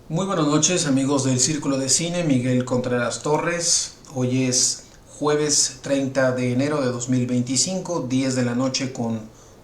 Muy buenas noches amigos del Círculo de Cine, Miguel Contreras Torres. Hoy es jueves 30 de enero de 2025, 10 de la noche con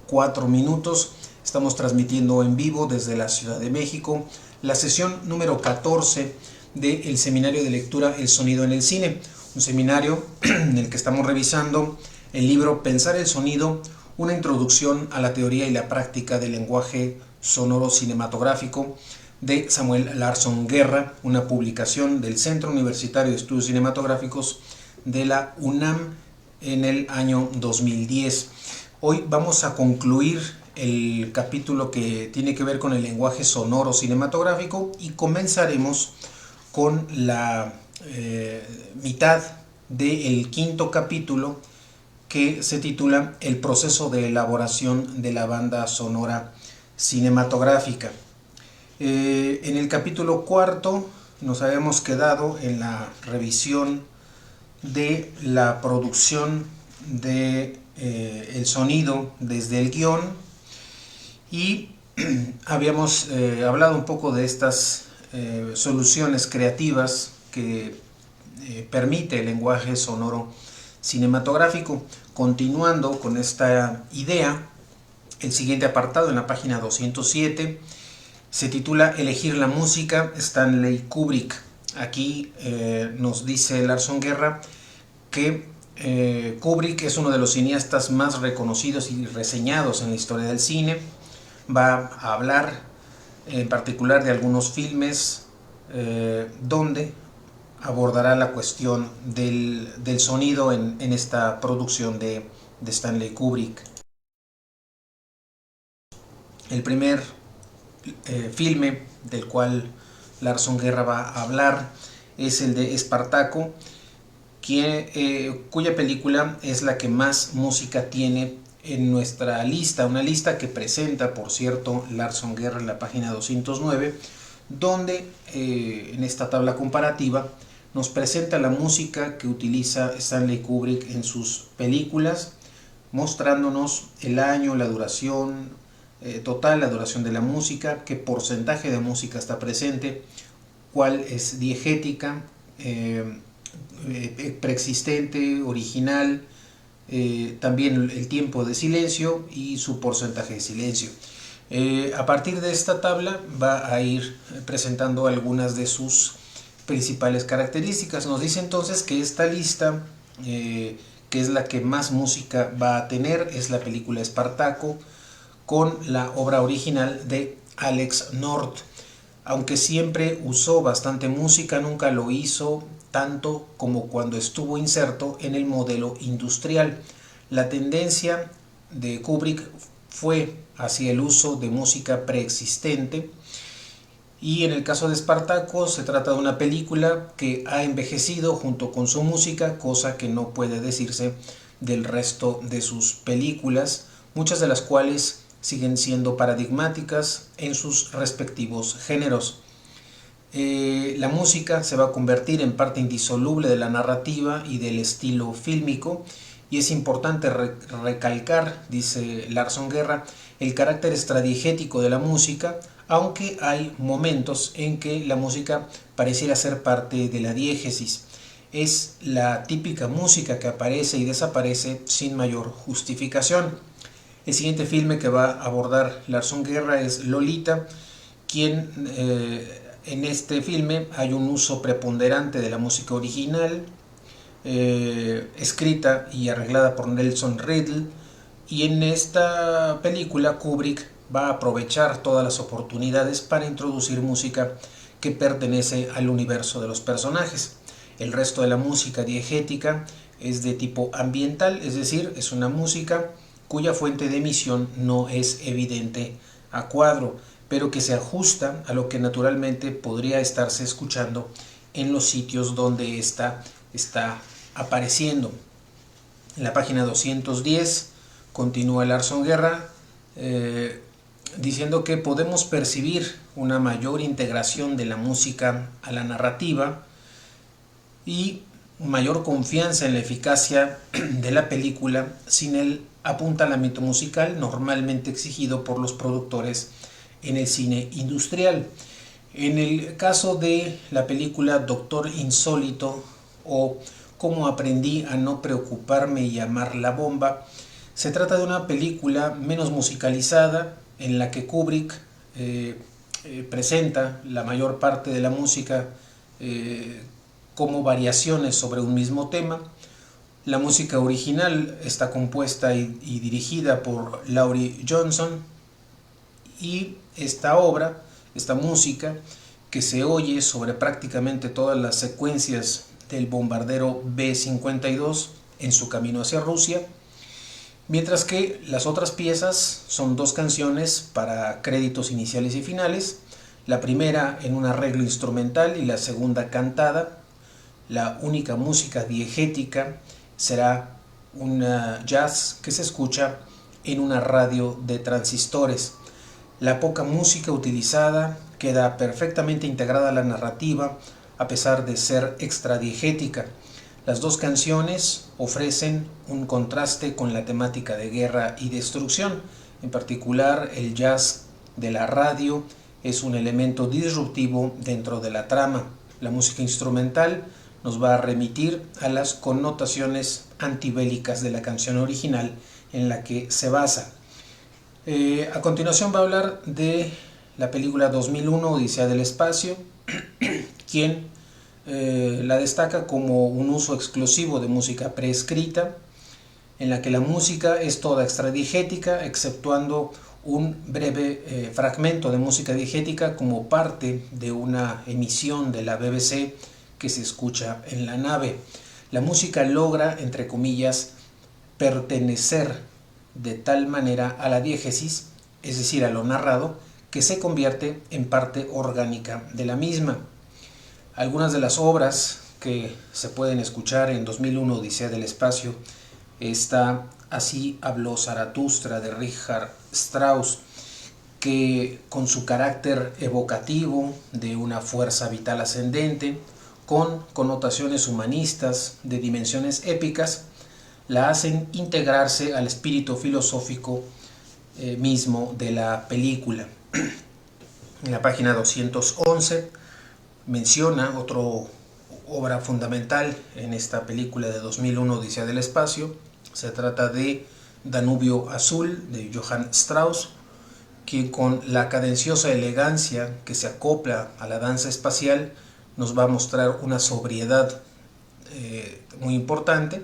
4 minutos. Estamos transmitiendo en vivo desde la Ciudad de México la sesión número 14 del Seminario de Lectura El Sonido en el Cine. Un seminario en el que estamos revisando el libro Pensar el Sonido, una introducción a la teoría y la práctica del lenguaje sonoro cinematográfico, de Samuel Larson Guerra, una publicación del Centro Universitario de Estudios Cinematográficos de la UNAM en el año 2010. Hoy vamos a concluir el capítulo que tiene que ver con el lenguaje sonoro cinematográfico y comenzaremos con la mitad del quinto capítulo, que se titula El proceso de elaboración de la banda sonora cinematográfica. En el capítulo cuarto nos habíamos quedado en la revisión de la producción de el sonido desde el guión y habíamos hablado un poco de estas soluciones creativas que permite el lenguaje sonoro cinematográfico. Continuando con esta idea, el siguiente apartado en la página 207 se titula Elegir la música, Stanley Kubrick. Aquí nos dice Larson Guerra que Kubrick es uno de los cineastas más reconocidos y reseñados en la historia del cine. Va a hablar en particular de algunos filmes donde abordará la cuestión del sonido en esta producción de Stanley Kubrick. El primer filme del cual Larson Guerra va a hablar es el de Espartaco, cuya película es la que más música tiene en nuestra lista, una lista que presenta, por cierto, Larson Guerra en la página 209, donde en esta tabla comparativa nos presenta la música que utiliza Stanley Kubrick en sus películas, mostrándonos el año, la duración total, la duración de la música, qué porcentaje de música está presente, cuál es diegética, preexistente, original, también el tiempo de silencio y su porcentaje de silencio. A partir de esta tabla va a ir presentando algunas de sus principales características. Nos dice entonces que esta lista, que es la que más música va a tener, es la película Espartaco, con la obra original de Alex North. Aunque siempre usó bastante música, nunca lo hizo tanto como cuando estuvo inserto en el modelo industrial. La tendencia de Kubrick fue hacia el uso de música preexistente, y en el caso de Espartaco se trata de una película que ha envejecido junto con su música, cosa que no puede decirse del resto de sus películas, muchas de las cuales siguen siendo paradigmáticas en sus respectivos géneros. La música se va a convertir en parte indisoluble de la narrativa y del estilo fílmico, y es importante recalcar, dice Larson Guerra, el carácter estradiegético de la música, aunque hay momentos en que la música pareciera ser parte de la diégesis. Es la típica música que aparece y desaparece sin mayor justificación. El siguiente filme que va a abordar Larson Guerra es Lolita, quien en este filme hay un uso preponderante de la música original, escrita y arreglada por Nelson Riddle, y en esta película Kubrick va a aprovechar todas las oportunidades para introducir música que pertenece al universo de los personajes. El resto de la música diegética es de tipo ambiental, es decir, es una música cuya fuente de emisión no es evidente a cuadro, pero que se ajusta a lo que naturalmente podría estarse escuchando en los sitios donde ésta está apareciendo. En la página 210 continúa Larson Guerra diciendo que podemos percibir una mayor integración de la música a la narrativa y mayor confianza en la eficacia de la película sin el apuntalamiento musical normalmente exigido por los productores en el cine industrial. En el caso de la película Doctor Insólito o Cómo aprendí a no preocuparme y amar la bomba, se trata de una película menos musicalizada en la que Kubrick presenta la mayor parte de la música como variaciones sobre un mismo tema. La música original está compuesta y dirigida por Laurie Johnson, y esta obra, esta música que se oye sobre prácticamente todas las secuencias del bombardero B-52 en su camino hacia Rusia, mientras que las otras piezas son dos canciones para créditos iniciales y finales, la primera en un arreglo instrumental y la segunda cantada. La única música diegética será un jazz que se escucha en una radio de transistores. La poca música utilizada queda perfectamente integrada a la narrativa a pesar de ser extradiegética. Las dos canciones ofrecen un contraste con la temática de guerra y destrucción. En particular, el jazz de la radio es un elemento disruptivo dentro de la trama. La música instrumental nos va a remitir a las connotaciones antibélicas de la canción original en la que se basa. A continuación va a hablar de la película 2001 Odisea del Espacio, quien la destaca como un uso exclusivo de música preescrita, en la que la música es toda extradiegética, exceptuando un breve fragmento de música diegética como parte de una emisión de la BBC que se escucha en la nave. La música logra, entre comillas, pertenecer de tal manera a la diégesis, es decir, a lo narrado, que se convierte en parte orgánica de la misma. Algunas de las obras que se pueden escuchar en 2001 Odisea del Espacio está Así habló Zaratustra de Richard Strauss, que con su carácter evocativo de una fuerza vital ascendente, con connotaciones humanistas de dimensiones épicas, la hacen integrarse al espíritu filosófico mismo de la película. En la página 211 menciona otra obra fundamental en esta película de 2001 Odisea del Espacio. Se trata de Danubio Azul de Johann Strauss, que con la cadenciosa elegancia que se acopla a la danza espacial nos va a mostrar una sobriedad muy importante,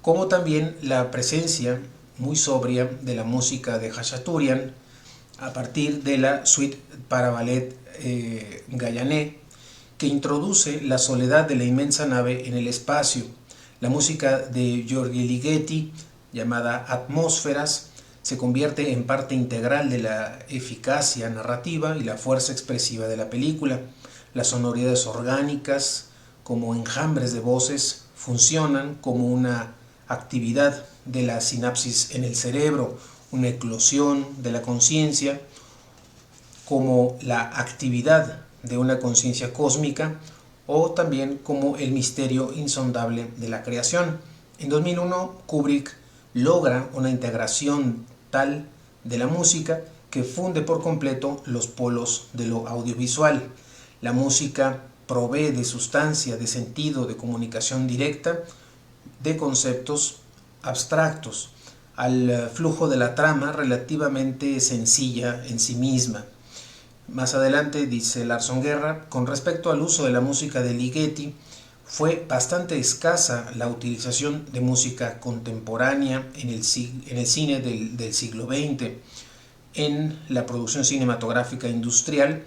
como también la presencia muy sobria de la música de Khachaturian a partir de la suite para ballet Gayané, que introduce la soledad de la inmensa nave en el espacio. La música de György Ligeti, llamada Atmósferas, se convierte en parte integral de la eficacia narrativa y la fuerza expresiva de la película. Las sonoridades orgánicas, como enjambres de voces, funcionan como una actividad de la sinapsis en el cerebro, una eclosión de la conciencia, como la actividad de una conciencia cósmica, o también como el misterio insondable de la creación. En 2001, Kubrick logra una integración tal de la música que funde por completo los polos de lo audiovisual. La música provee de sustancia, de sentido, de comunicación directa, de conceptos abstractos, al flujo de la trama relativamente sencilla en sí misma. Más adelante dice Larson Guerra, con respecto al uso de la música de Ligeti, fue bastante escasa la utilización de música contemporánea en el cine del siglo XX, en la producción cinematográfica industrial,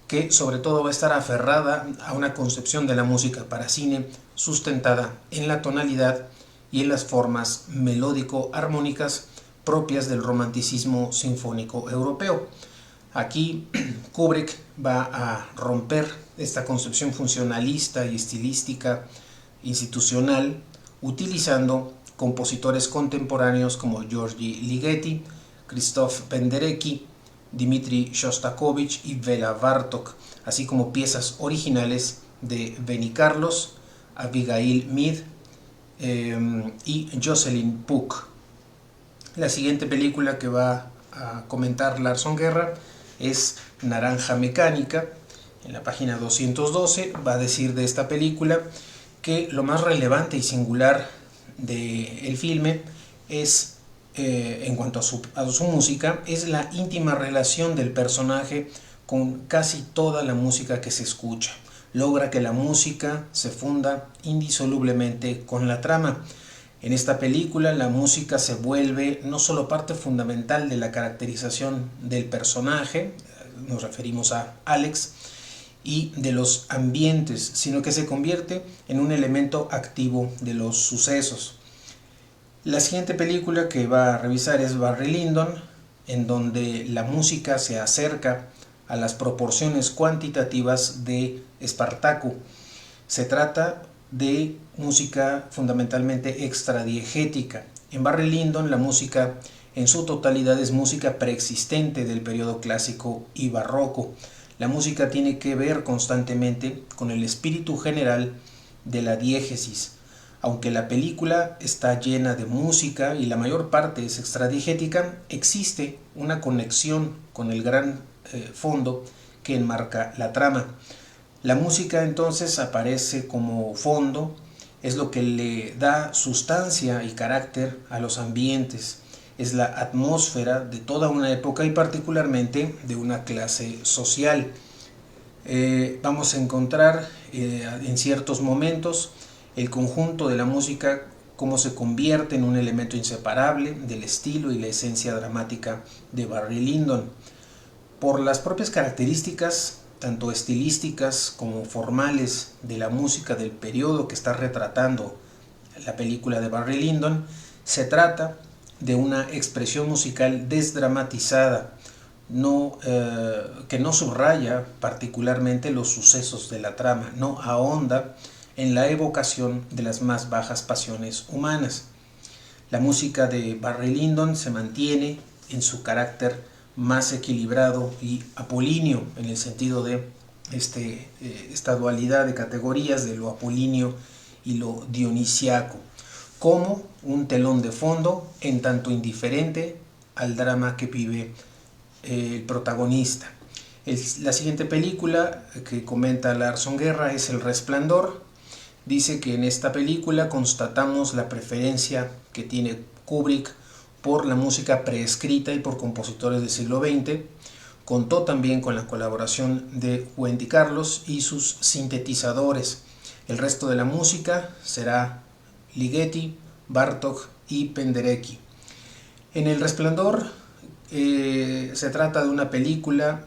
que sobre todo va a estar aferrada a una concepción de la música para cine sustentada en la tonalidad y en las formas melódico-armónicas propias del romanticismo sinfónico europeo. Aquí Kubrick va a romper esta concepción funcionalista y estilística institucional utilizando compositores contemporáneos como György Ligeti, Krzysztof Penderecki, Dmitri Shostakovich y Béla Bartók, así como piezas originales de Benny Carlos, Abigail Mead y Jocelyn Puck. La siguiente película que va a comentar Larson Guerra es Naranja Mecánica, En la página 212 va a decir de esta película que lo más relevante y singular del filme es, en cuanto a su música, es la íntima relación del personaje con casi toda la música que se escucha. Logra que la música se funda indisolublemente con la trama. En esta película la música se vuelve no solo parte fundamental de la caracterización del personaje, nos referimos a Alex, y de los ambientes, sino que se convierte en un elemento activo de los sucesos. La siguiente película que va a revisar es Barry Lyndon, en donde la música se acerca a las proporciones cuantitativas de Espartaco. Se trata de música fundamentalmente extradiegética. En Barry Lyndon la música en su totalidad es música preexistente del periodo clásico y barroco. La música tiene que ver constantemente con el espíritu general de la diégesis. Aunque la película está llena de música y la mayor parte es extradiegética, existe una conexión con el gran fondo que enmarca la trama. La música entonces aparece como fondo, es lo que le da sustancia y carácter a los ambientes. Es la atmósfera de toda una época y particularmente de una clase social. Vamos a encontrar en ciertos momentos el conjunto de la música cómo se convierte en un elemento inseparable del estilo y la esencia dramática de Barry Lyndon. Por las propias características, tanto estilísticas como formales, de la música del periodo que está retratando la película de Barry Lyndon, se trata de una expresión musical desdramatizada, que no subraya particularmente los sucesos de la trama, no ahonda en la evocación de las más bajas pasiones humanas. La música de Barry Lyndon se mantiene en su carácter más equilibrado y apolíneo, en el sentido de esta dualidad de categorías de lo apolíneo y lo dionisiaco, como un telón de fondo en tanto indiferente al drama que vive el protagonista. La siguiente película que comenta Lars Guerra es El Resplandor. Dice que en esta película constatamos la preferencia que tiene Kubrick por la música preescrita y por compositores del siglo XX. Contó también con la colaboración de Wendy Carlos y sus sintetizadores. El resto de la música será Ligeti, Bartók y Penderecki. En El Resplandor se trata de una película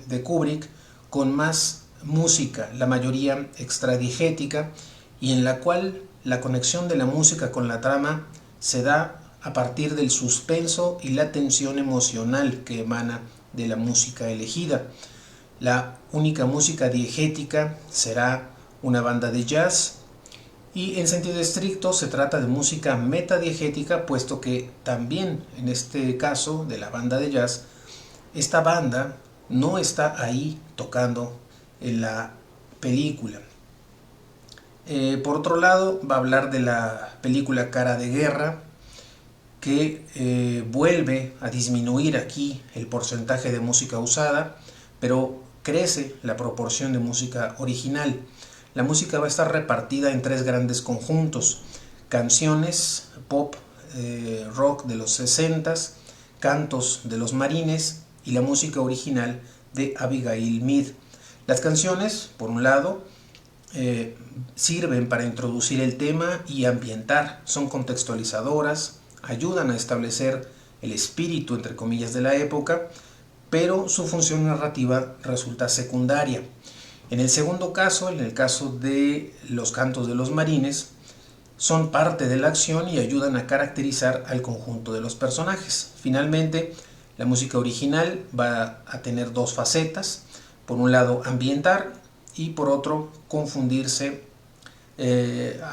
de Kubrick con más música, la mayoría extradigética, y en la cual la conexión de la música con la trama se da a partir del suspenso y la tensión emocional que emana de la música elegida. La única música diegética será una banda de jazz, y en sentido estricto se trata de música metadiegética, puesto que también en este caso de la banda de jazz, esta banda no está ahí tocando en la película. Por otro lado, va a hablar de la película Cara de Guerra, que vuelve a disminuir aquí el porcentaje de música usada, pero crece la proporción de música original. La música va a estar repartida en tres grandes conjuntos: canciones, pop, rock de los 60s, cantos de los Marines y la música original de Abigail Mead. Las canciones, por un lado, sirven para introducir el tema y ambientar, son contextualizadoras, ayudan a establecer el espíritu, entre comillas, de la época, pero su función narrativa resulta secundaria. En el segundo caso, en el caso de los cantos de los Marines, son parte de la acción y ayudan a caracterizar al conjunto de los personajes. Finalmente, la música original va a tener dos facetas: por un lado ambientar, y por otro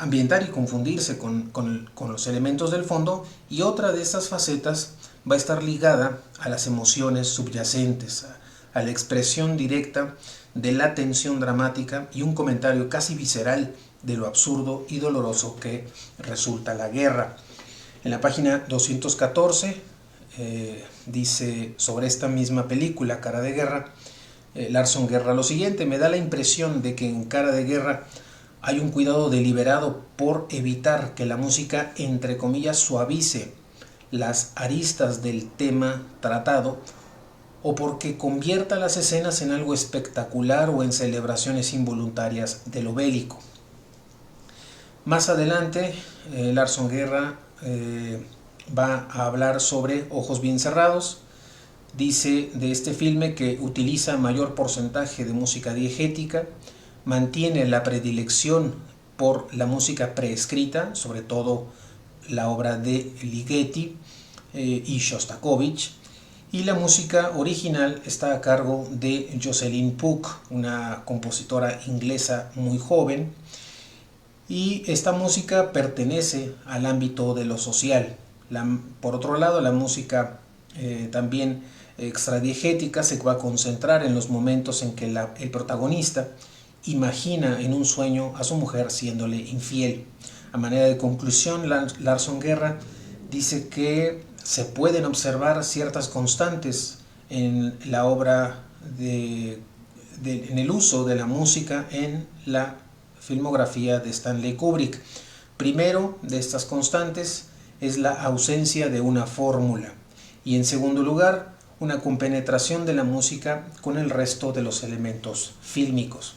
ambientar y confundirse con los elementos del fondo, y otra de estas facetas va a estar ligada a las emociones subyacentes, a la expresión directa de la tensión dramática y un comentario casi visceral de lo absurdo y doloroso que resulta la guerra. En la página 214 dice sobre esta misma película, Cara de Guerra: Larson Guerra lo siguiente: me da la impresión de que en Cara de Guerra hay un cuidado deliberado por evitar que la música, entre comillas, suavice las aristas del tema tratado, o porque convierta las escenas en algo espectacular o en celebraciones involuntarias de lo bélico. Más adelante, Larson Guerra va a hablar sobre Ojos bien cerrados. Dice de este filme que utiliza mayor porcentaje de música diegética, mantiene la predilección por la música preescrita, sobre todo la obra de Ligeti y Shostakovich, y la música original está a cargo de Jocelyn Puck, una compositora inglesa muy joven, y esta música pertenece al ámbito de lo social. Por otro lado, la música también extradiegética se va a concentrar en los momentos en que el protagonista imagina en un sueño a su mujer siéndole infiel. A manera de conclusión, Larson Guerra dice que se pueden observar ciertas constantes en la obra en el uso de la música en la filmografía de Stanley Kubrick. Primero de estas constantes es la ausencia de una fórmula, y en segundo lugar, una compenetración de la música con el resto de los elementos fílmicos.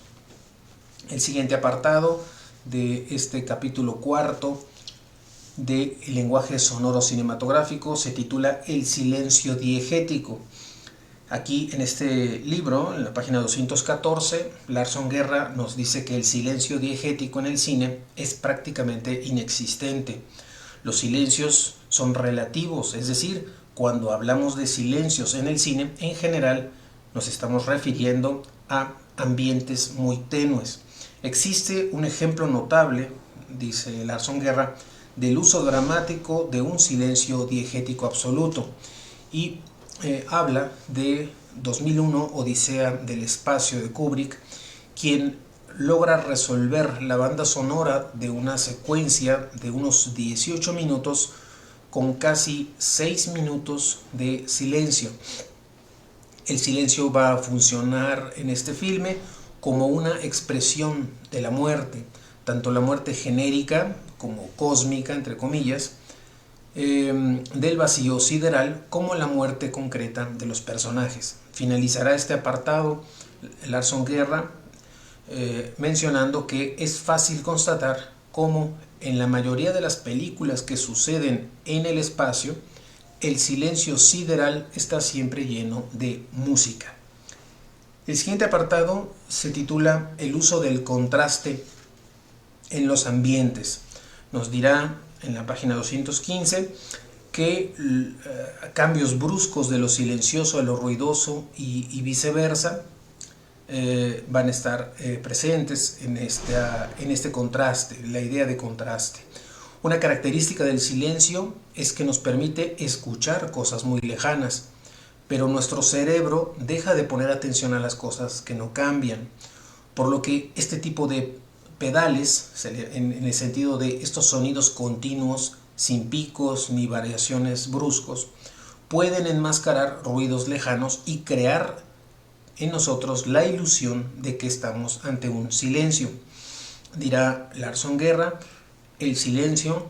El siguiente apartado de este capítulo cuarto de El lenguaje sonoro cinematográfico se titula El silencio diegético. Aquí en este libro, en la página 214, Larson Guerra nos dice que el silencio diegético en el cine es prácticamente inexistente. Los silencios son relativos, es decir, cuando hablamos de silencios en el cine, en general nos estamos refiriendo a ambientes muy tenues. Existe un ejemplo notable, dice Larson Guerra, del uso dramático de un silencio diegético absoluto, y habla de 2001, Odisea del espacio de Kubrick, quien logra resolver la banda sonora de una secuencia de unos 18 minutos con casi 6 minutos de silencio. El silencio va a funcionar en este filme como una expresión de la muerte, tanto la muerte genérica como cósmica, entre comillas, del vacío sideral, como la muerte concreta de los personajes. Finalizará este apartado Larson Guerra mencionando que es fácil constatar cómo en la mayoría de las películas que suceden en el espacio, el silencio sideral está siempre lleno de música. El siguiente apartado se titula El uso del contraste en los ambientes. Nos dirá en la página 215 que cambios bruscos de lo silencioso a lo ruidoso y viceversa van a estar presentes en este contraste, la idea de contraste. Una característica del silencio es que nos permite escuchar cosas muy lejanas, pero nuestro cerebro deja de poner atención a las cosas que no cambian, por lo que este tipo de pedales, en el sentido de estos sonidos continuos, sin picos ni variaciones bruscos, pueden enmascarar ruidos lejanos y crear en nosotros la ilusión de que estamos ante un silencio. Dirá Larson Guerra, el silencio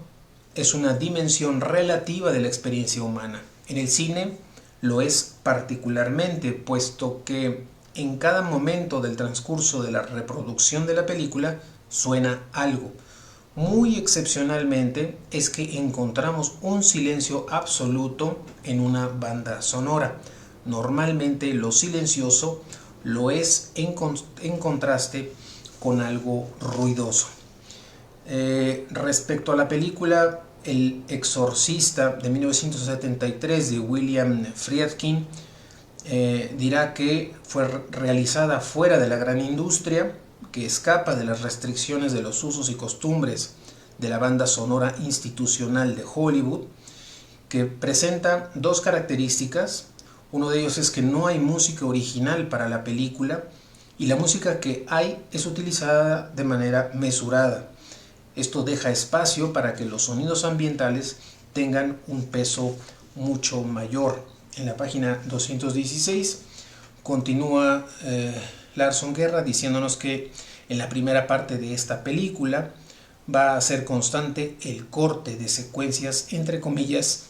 es una dimensión relativa de la experiencia humana. En el cine lo es particularmente, puesto que en cada momento del transcurso de la reproducción de la película suena algo. Muy excepcionalmente es que encontramos un silencio absoluto en una banda sonora. Normalmente lo silencioso lo es en contraste con algo ruidoso. Respecto a la película El Exorcista de 1973 de William Friedkin, dirá que fue realizada fuera de la gran industria, que escapa de las restricciones de los usos y costumbres de la banda sonora institucional de Hollywood, que presenta dos características. Uno de ellos es que no hay música original para la película, y la música que hay es utilizada de manera mesurada. Esto deja espacio para que los sonidos ambientales tengan un peso mucho mayor. En la página 216 Continúa Lars von Guerra diciéndonos que en la primera parte de esta película va a ser constante el corte de secuencias entre comillas,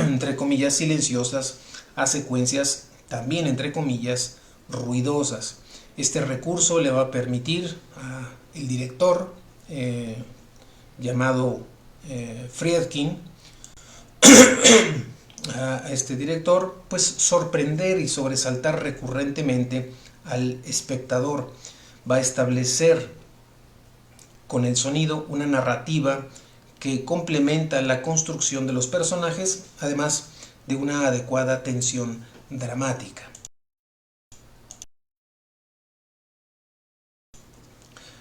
entre comillas silenciosas a secuencias también entre comillas ruidosas. Este recurso le va a permitir al director llamado Friedkin, a este director, pues sorprender y sobresaltar recurrentemente al espectador. Va a establecer con el sonido una narrativa que complementa la construcción de los personajes, además de una adecuada tensión dramática.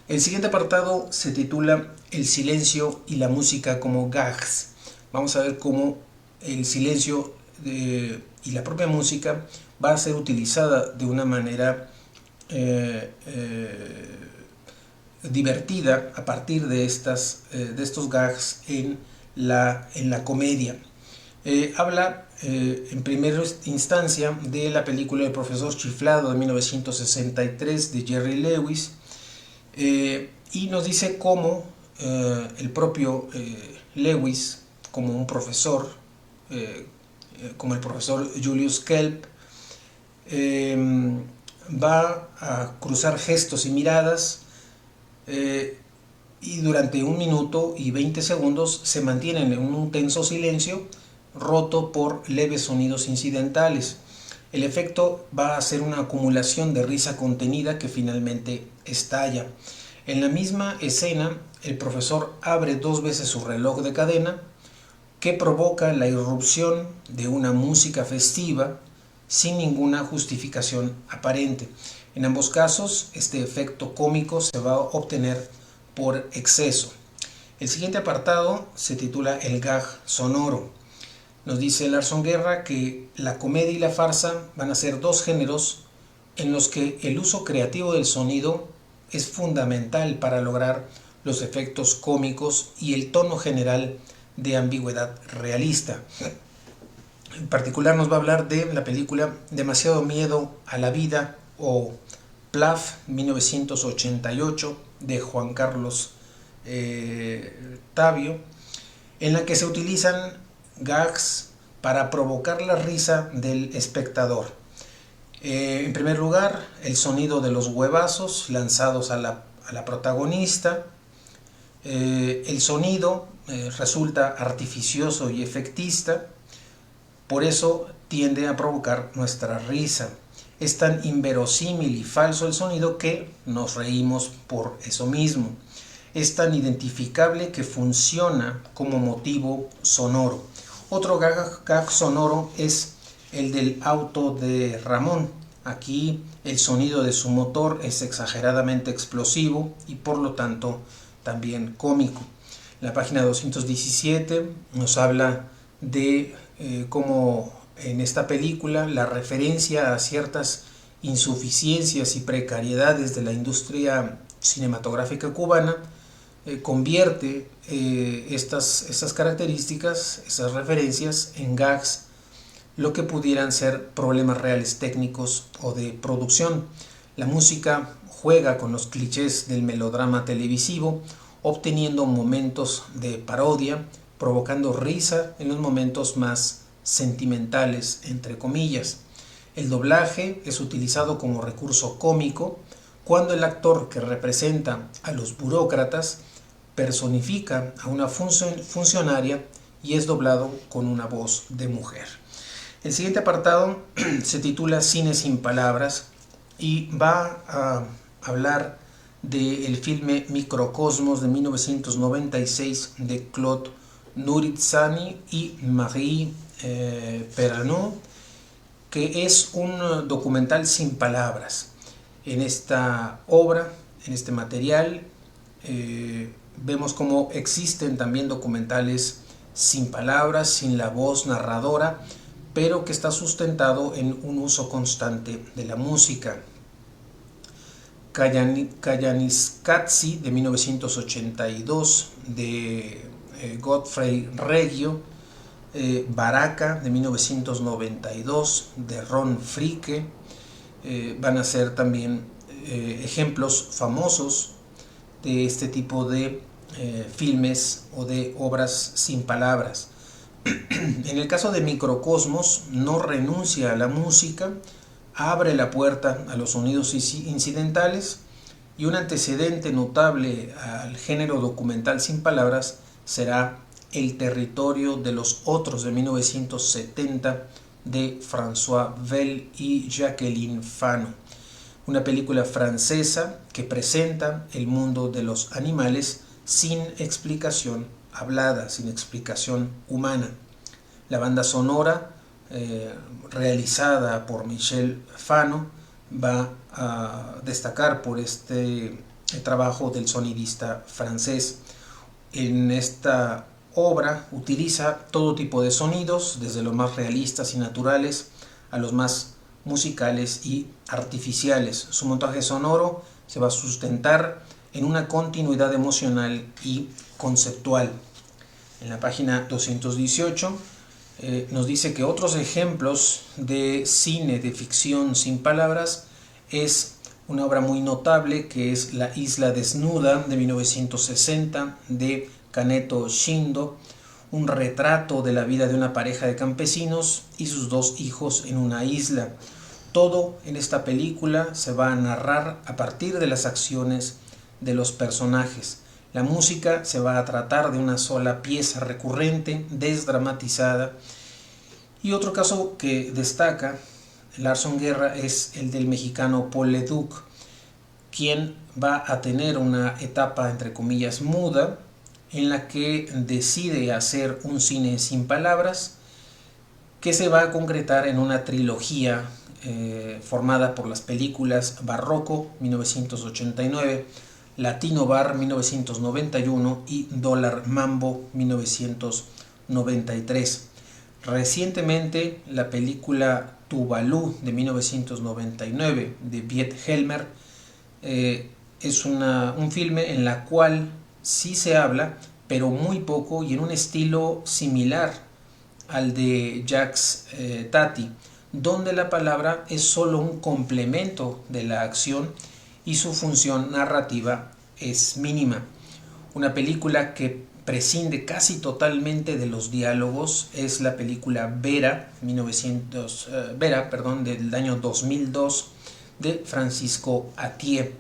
El siguiente apartado se titula El silencio y la música como gags. Vamos a ver cómo el silencio y la propia música va a ser utilizada de una manera divertida a partir de estos gags en la comedia. Habla en primera instancia de la película El profesor chiflado de 1963 de Jerry Lewis, y nos dice cómo el propio Lewis, como un profesor, como el profesor Julius Kelp, va a cruzar gestos y miradas, y durante 1 minuto y 20 segundos se mantienen en un tenso silencio roto por leves sonidos incidentales. El efecto va a ser una acumulación de risa contenida que finalmente estalla. En la misma escena, el profesor abre 2 veces su reloj de cadena, que provoca la irrupción de una música festiva sin ninguna justificación aparente. En ambos casos, este efecto cómico se va a obtener por exceso. El siguiente apartado se titula El gag sonoro. Nos dice Lars von Guerra que la comedia y la farsa van a ser 2 géneros en los que el uso creativo del sonido es fundamental para lograr los efectos cómicos y el tono general de ambigüedad realista. En particular nos va a hablar de la película Demasiado miedo a la vida o Plaf 1988 de Juan Carlos Tavio, en la que se utilizan gags para provocar la risa del espectador. En primer lugar, el sonido de los huevazos lanzados a la protagonista. El sonido resulta artificioso y efectista, por eso tiende a provocar nuestra risa. Es tan inverosímil y falso el sonido que nos reímos por eso mismo. Es tan identificable que funciona como motivo sonoro. Otro gag sonoro es el del auto de Ramón. Aquí el sonido de su motor es exageradamente explosivo y por lo tanto también cómico. La página 217 nos habla de cómo en esta película la referencia a ciertas insuficiencias y precariedades de la industria cinematográfica cubana convierte estas características, esas referencias en gags, lo que pudieran ser problemas reales técnicos o de producción. La música juega con los clichés del melodrama televisivo, obteniendo momentos de parodia, provocando risa en los momentos más sentimentales, entre comillas. El doblaje es utilizado como recurso cómico cuando el actor que representa a los burócratas personifica a una funcionaria y es doblado con una voz de mujer. El siguiente apartado se titula Cine sin palabras y va a hablar del filme Microcosmos de 1996 de Claude Nuritsani y Marie Perrault, que es un documental sin palabras. En esta obra, en este material, vemos cómo existen también documentales sin palabras, sin la voz narradora, pero que está sustentado en un uso constante de la música. Kayaniskatsi de 1982 de Godfrey Reggio, Baraka de 1992 de Ron Fricke, van a ser también ejemplos famosos de este tipo de filmes o de obras sin palabras. En el caso de Microcosmos, no renuncia a la música, abre la puerta a los sonidos incidentales, y un antecedente notable al género documental sin palabras será El territorio de los otros, de 1970, de FrançoisVel y Jacqueline Fano, una película francesa que presenta el mundo de los animales sin explicación hablada, sin explicación humana. La banda sonora realizada por Michel Fano va a destacar por este trabajo del sonidista francés. En esta obra utiliza todo tipo de sonidos, desde los más realistas y naturales a los más musicales y artificiales. Su montaje sonoro se va a sustentar en una continuidad emocional y conceptual. En la página 218 nos dice que otros ejemplos de cine de ficción sin palabras es una obra muy notable, que es La isla desnuda, de 1960, de Kaneto Shindo, un retrato de la vida de una pareja de campesinos y sus dos hijos en una isla. Todo en esta película se va a narrar a partir de las acciones de los personajes. La música se va a tratar de una sola pieza recurrente, desdramatizada. Y otro caso que destaca Lars von Guerra es el del mexicano Paul Leduc, quien va a tener una etapa entre comillas muda, en la que decide hacer un cine sin palabras, que se va a concretar en una trilogía formada por las películas Barroco 1989, Latino Bar 1991 y Dólar Mambo 1993. Recientemente la película Tuvalu de 1999 de Viet Helmer es un filme en la cual sí se habla, pero muy poco y en un estilo similar al de Jacques Tati, donde la palabra es solo un complemento de la acción y su función narrativa es mínima. Una película que prescinde casi totalmente de los diálogos es la película Vera, del año 2002, de Francisco Atié.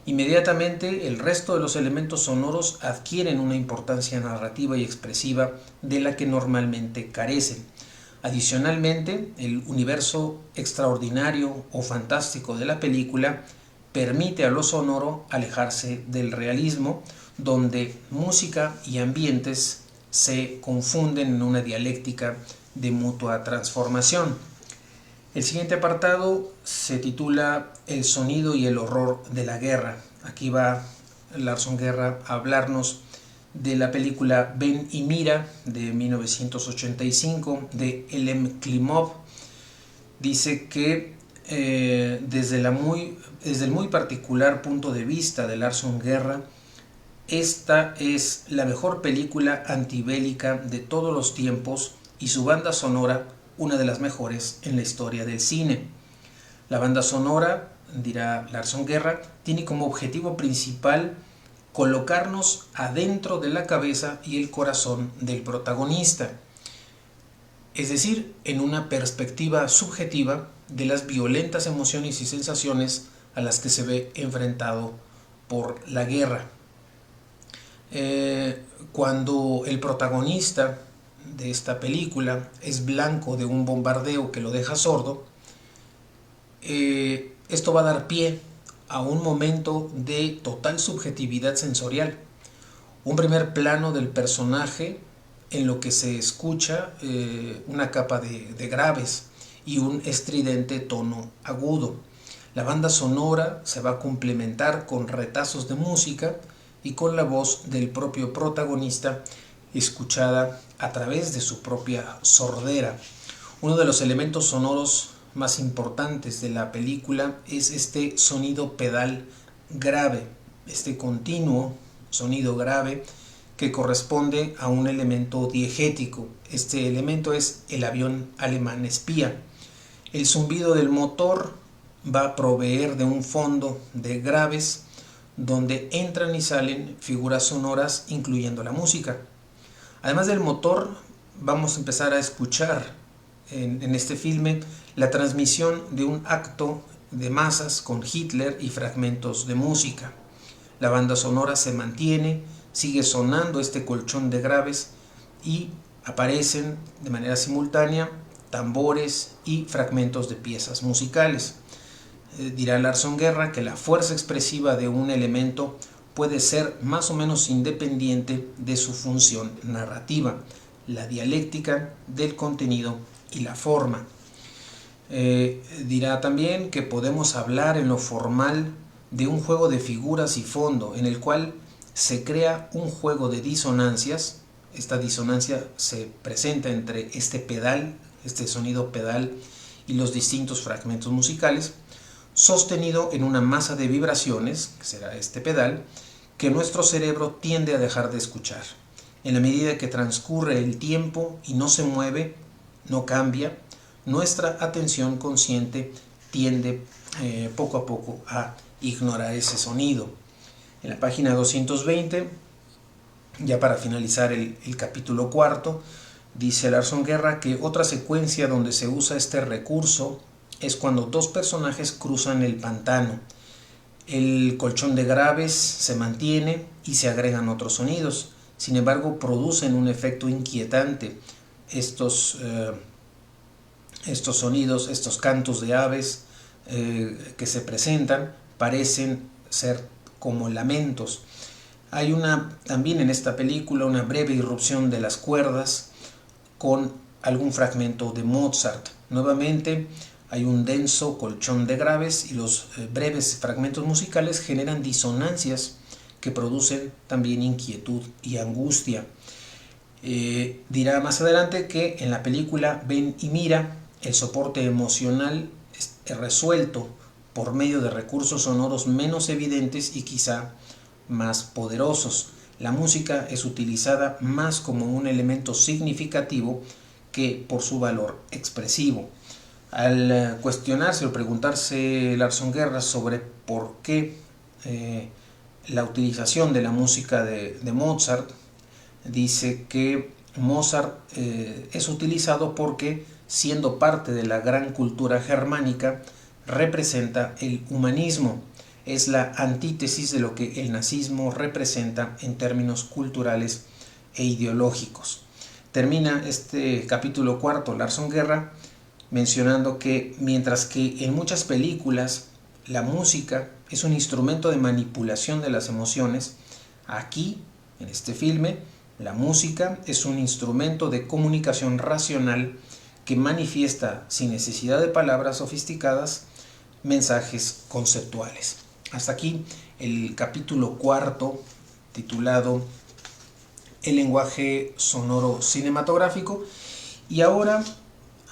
Inmediatamente el resto de los elementos sonoros adquieren una importancia narrativa y expresiva de la que normalmente carecen. Adicionalmente, el universo extraordinario o fantástico de la película permite a lo sonoro alejarse del realismo, donde música y ambientes se confunden en una dialéctica de mutua transformación. El siguiente apartado se titula El sonido y el horror de la guerra. Aquí va Lars von Guerra a hablarnos de la película Ven y mira de 1985 de Elem Klimov. Dice que desde el muy particular punto de vista de Lars von Guerra, esta es la mejor película antibélica de todos los tiempos y su banda sonora una de las mejores en la historia del cine. La banda sonora, dirá Lars von Guerra, tiene como objetivo principal colocarnos adentro de la cabeza y el corazón del protagonista, es decir, en una perspectiva subjetiva de las violentas emociones y sensaciones a las que se ve enfrentado por la guerra. Cuando el protagonista de esta película es blanco de un bombardeo que lo deja sordo, esto va a dar pie a un momento de total subjetividad sensorial, un primer plano del personaje en lo que se escucha una capa de graves y un estridente tono agudo. La banda sonora se va a complementar con retazos de música y con la voz del propio protagonista escuchada a través de su propia sordera. Uno de los elementos sonoros más importantes de la película es este sonido pedal grave, este continuo sonido grave que corresponde a un elemento diegético. Este elemento es el avión alemán espía. El zumbido del motor va a proveer de un fondo de graves donde entran y salen figuras sonoras incluyendo la música. Además del motor, vamos a empezar a escuchar en este filme la transmisión de un acto de masas con Hitler y fragmentos de música. La banda sonora se mantiene, sigue sonando este colchón de graves y aparecen de manera simultánea tambores y fragmentos de piezas musicales. Dirá Larson Guerra que la fuerza expresiva de un elemento puede ser más o menos independiente de su función narrativa, la dialéctica del contenido y la forma. Dirá también que podemos hablar en lo formal de un juego de figuras y fondo en el cual se crea un juego de disonancias. Esta disonancia se presenta entre este pedal, este sonido pedal y los distintos fragmentos musicales, sostenido en una masa de vibraciones, que será este pedal, que nuestro cerebro tiende a dejar de escuchar. En la medida que transcurre el tiempo y no se mueve, no cambia, nuestra atención consciente tiende poco a poco a ignorar ese sonido. En la página 220, ya para finalizar el capítulo cuarto, dice Larson Guerra que otra secuencia donde se usa este recurso es cuando dos personajes cruzan el pantano. El colchón de graves se mantiene y se agregan otros sonidos. Sin embargo, producen un efecto inquietante. Estos sonidos, estos cantos de aves que se presentan parecen ser como lamentos. Hay también en esta película una breve irrupción de las cuerdas con algún fragmento de Mozart. Nuevamente hay un denso colchón de graves y los breves fragmentos musicales generan disonancias que producen también inquietud y angustia. Dirá más adelante que en la película Ven y mira, el soporte emocional es resuelto por medio de recursos sonoros menos evidentes y quizá más poderosos. La música es utilizada más como un elemento significativo que por su valor expresivo. Al cuestionarse o preguntarse Larson Guerra sobre por qué la utilización de la música de Mozart, dice que Mozart es utilizado porque, siendo parte de la gran cultura germánica, representa el humanismo. Es la antítesis de lo que el nazismo representa en términos culturales e ideológicos. Termina este capítulo cuarto Larson Guerra mencionando que mientras que en muchas películas la música es un instrumento de manipulación de las emociones, aquí, en este filme, la música es un instrumento de comunicación racional que manifiesta, sin necesidad de palabras sofisticadas, mensajes conceptuales. Hasta aquí el capítulo cuarto, titulado El lenguaje sonoro cinematográfico, y ahora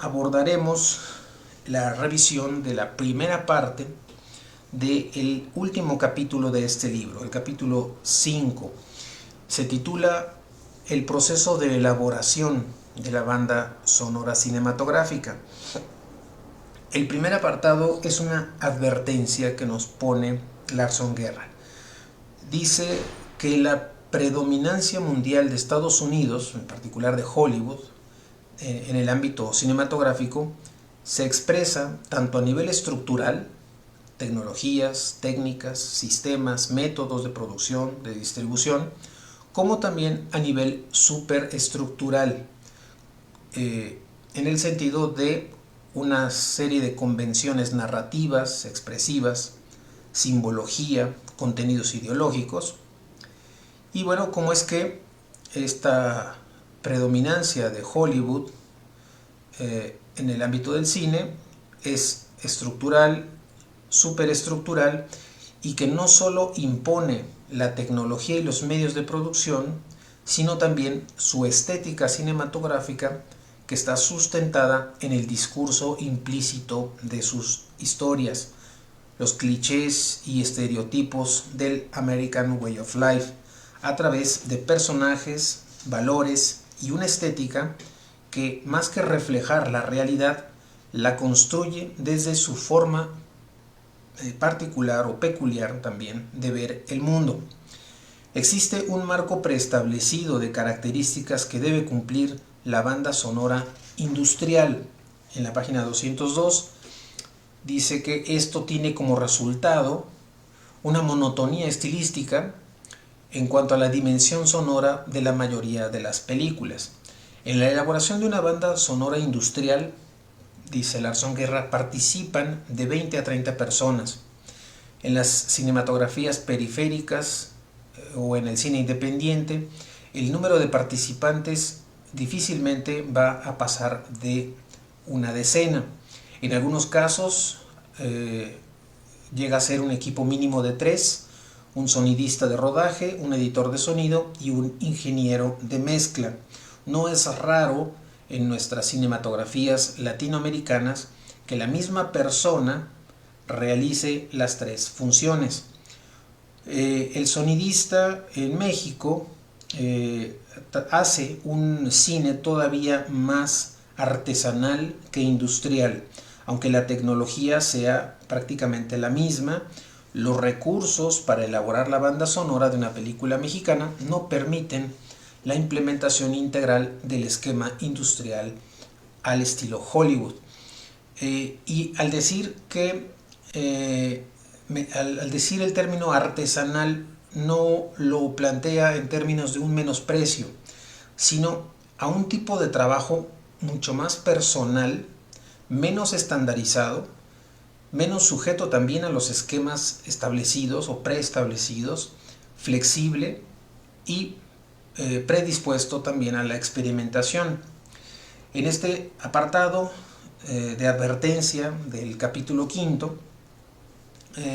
abordaremos la revisión de la primera parte del último capítulo de este libro, el capítulo 5. Se titula El proceso de elaboración de la banda sonora cinematográfica. El primer apartado es una advertencia que nos pone Larson Guerra. Dice que la predominancia mundial de Estados Unidos, en particular de Hollywood, en el ámbito cinematográfico, se expresa tanto a nivel estructural, tecnologías, técnicas, sistemas, métodos de producción, de distribución, como también a nivel superestructural, en el sentido de una serie de convenciones narrativas, expresivas, simbología, contenidos ideológicos. Y bueno, cómo es que esta predominancia de Hollywood en el ámbito del cine es estructural, superestructural, y que no solo impone la tecnología y los medios de producción, sino también su estética cinematográfica, que está sustentada en el discurso implícito de sus historias, los clichés y estereotipos del American Way of Life, a través de personajes, valores y una estética que, más que reflejar la realidad, la construye desde su forma particular o peculiar también de ver el mundo. Existe un marco preestablecido de características que debe cumplir la banda sonora industrial. En la página 202 dice que esto tiene como resultado una monotonía estilística en cuanto a la dimensión sonora de la mayoría de las películas. En la elaboración de una banda sonora industrial, dice Larson Guerra, participan de 20 a 30 personas. En las cinematografías periféricas o en el cine independiente, el número de participantes difícilmente va a pasar de una decena. En algunos casos llega a ser un equipo mínimo de 3, un sonidista de rodaje, un editor de sonido y un ingeniero de mezcla. No es raro en nuestras cinematografías latinoamericanas que la misma persona realice las 3 funciones. El sonidista en México hace un cine todavía más artesanal que industrial, aunque la tecnología sea prácticamente la misma. Los recursos para elaborar la banda sonora de una película mexicana no permiten la implementación integral del esquema industrial al estilo Hollywood. Y al decir el término artesanal, no lo plantea en términos de un menosprecio, sino a un tipo de trabajo mucho más personal, menos estandarizado, menos sujeto también a los esquemas establecidos o preestablecidos, flexible y predispuesto también a la experimentación. En este apartado de advertencia del capítulo 5,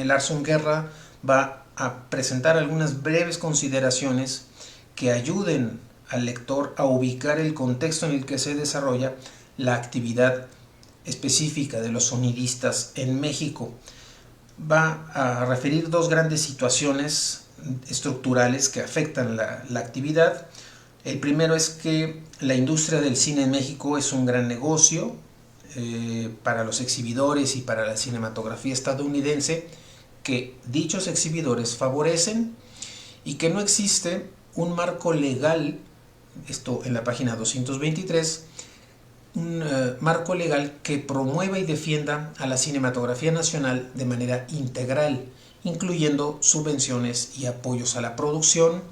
Larson Guerra va a presentar algunas breves consideraciones que ayuden al lector a ubicar el contexto en el que se desarrolla la actividad específica de los sonidistas en México. Va a referir 2 grandes situaciones estructurales que afectan la actividad. El primero es que la industria del cine en México es un gran negocio para los exhibidores y para la cinematografía estadounidense, que dichos exhibidores favorecen, y que no existe un marco legal, esto en la página 223, un marco legal que promueva y defienda a la cinematografía nacional de manera integral, incluyendo subvenciones y apoyos a la producción,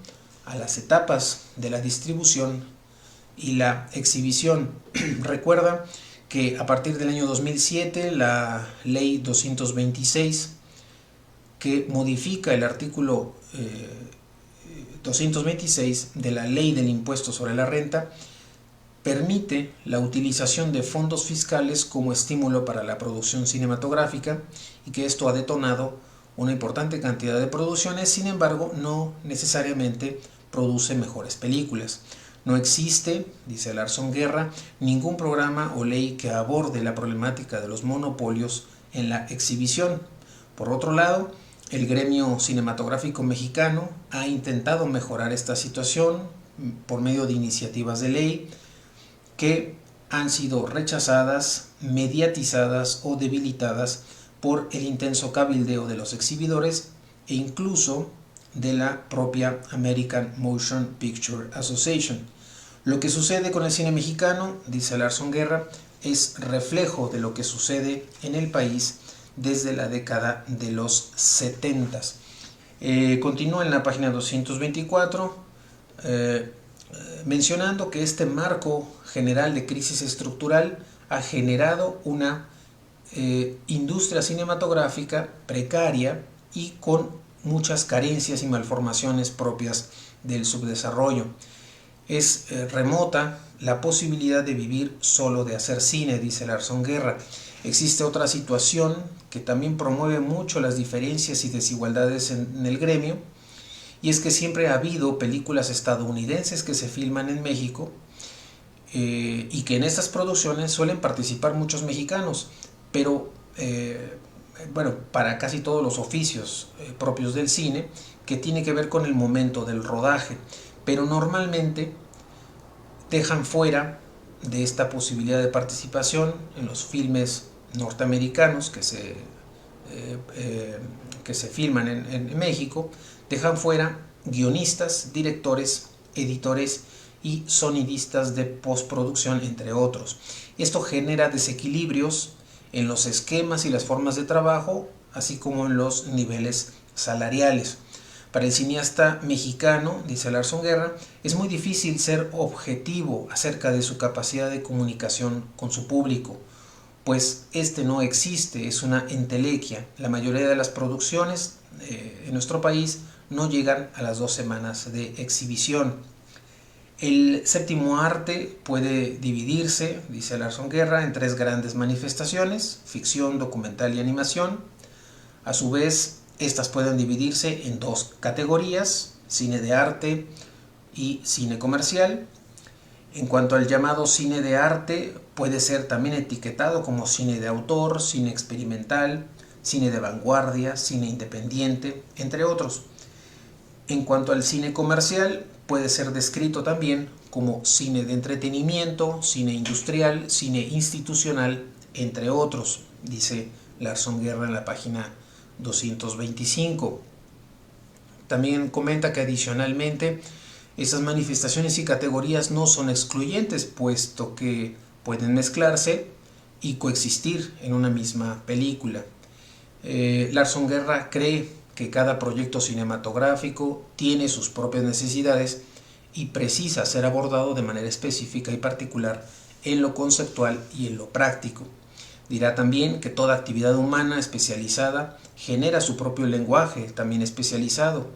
a las etapas de la distribución y la exhibición. Recuerda que a partir del año 2007 la ley 226, que modifica el artículo 226 de la ley del impuesto sobre la renta, permite la utilización de fondos fiscales como estímulo para la producción cinematográfica, y que esto ha detonado una importante cantidad de producciones. Sin embargo, no necesariamente produce mejores películas. No existe, dice Larson Guerra, ningún programa o ley que aborde la problemática de los monopolios en la exhibición. Por otro lado, el gremio cinematográfico mexicano ha intentado mejorar esta situación por medio de iniciativas de ley que han sido rechazadas, mediatizadas o debilitadas por el intenso cabildeo de los exhibidores e incluso de la propia American Motion Picture Association. Lo que sucede con el cine mexicano, dice Larson Guerra, es reflejo de lo que sucede en el país desde la década de los 70. Continúa en la página 224 mencionando que este marco general de crisis estructural ha generado una industria cinematográfica precaria y con muchas carencias y malformaciones propias del subdesarrollo. Es remota la posibilidad de vivir solo de hacer cine, dice Larson Guerra. Existe otra situación que también promueve mucho las diferencias y desigualdades en el gremio, y es que siempre ha habido películas estadounidenses que se filman en México y que en estas producciones suelen participar muchos mexicanos, pero para casi todos los oficios propios del cine, que tiene que ver con el momento del rodaje, pero normalmente dejan fuera de esta posibilidad de participación en los filmes norteamericanos que se que se filman en México, dejan fuera guionistas, directores, editores y sonidistas de postproducción, entre otros. Esto genera desequilibrios en los esquemas y las formas de trabajo, así como en los niveles salariales. Para el cineasta mexicano, dice Larson Guerra, es muy difícil ser objetivo acerca de su capacidad de comunicación con su público, pues este no existe, es una entelequia. La mayoría de las producciones en nuestro país no llegan a las 2 semanas de exhibición. El séptimo arte puede dividirse, dice Larson Guerra, en 3 grandes manifestaciones: ficción, documental y animación. A su vez, estas pueden dividirse en 2 categorías: cine de arte y cine comercial. En cuanto al llamado cine de arte, puede ser también etiquetado como cine de autor, cine experimental, cine de vanguardia, cine independiente, entre otros. En cuanto al cine comercial, puede ser descrito también como cine de entretenimiento, cine industrial, cine institucional, entre otros, dice Larson Guerra en la página 225. También comenta que adicionalmente esas manifestaciones y categorías no son excluyentes, puesto que pueden mezclarse y coexistir en una misma película. Larson Guerra cree que cada proyecto cinematográfico tiene sus propias necesidades y precisa ser abordado de manera específica y particular en lo conceptual y en lo práctico. Dirá también que toda actividad humana especializada genera su propio lenguaje, también especializado,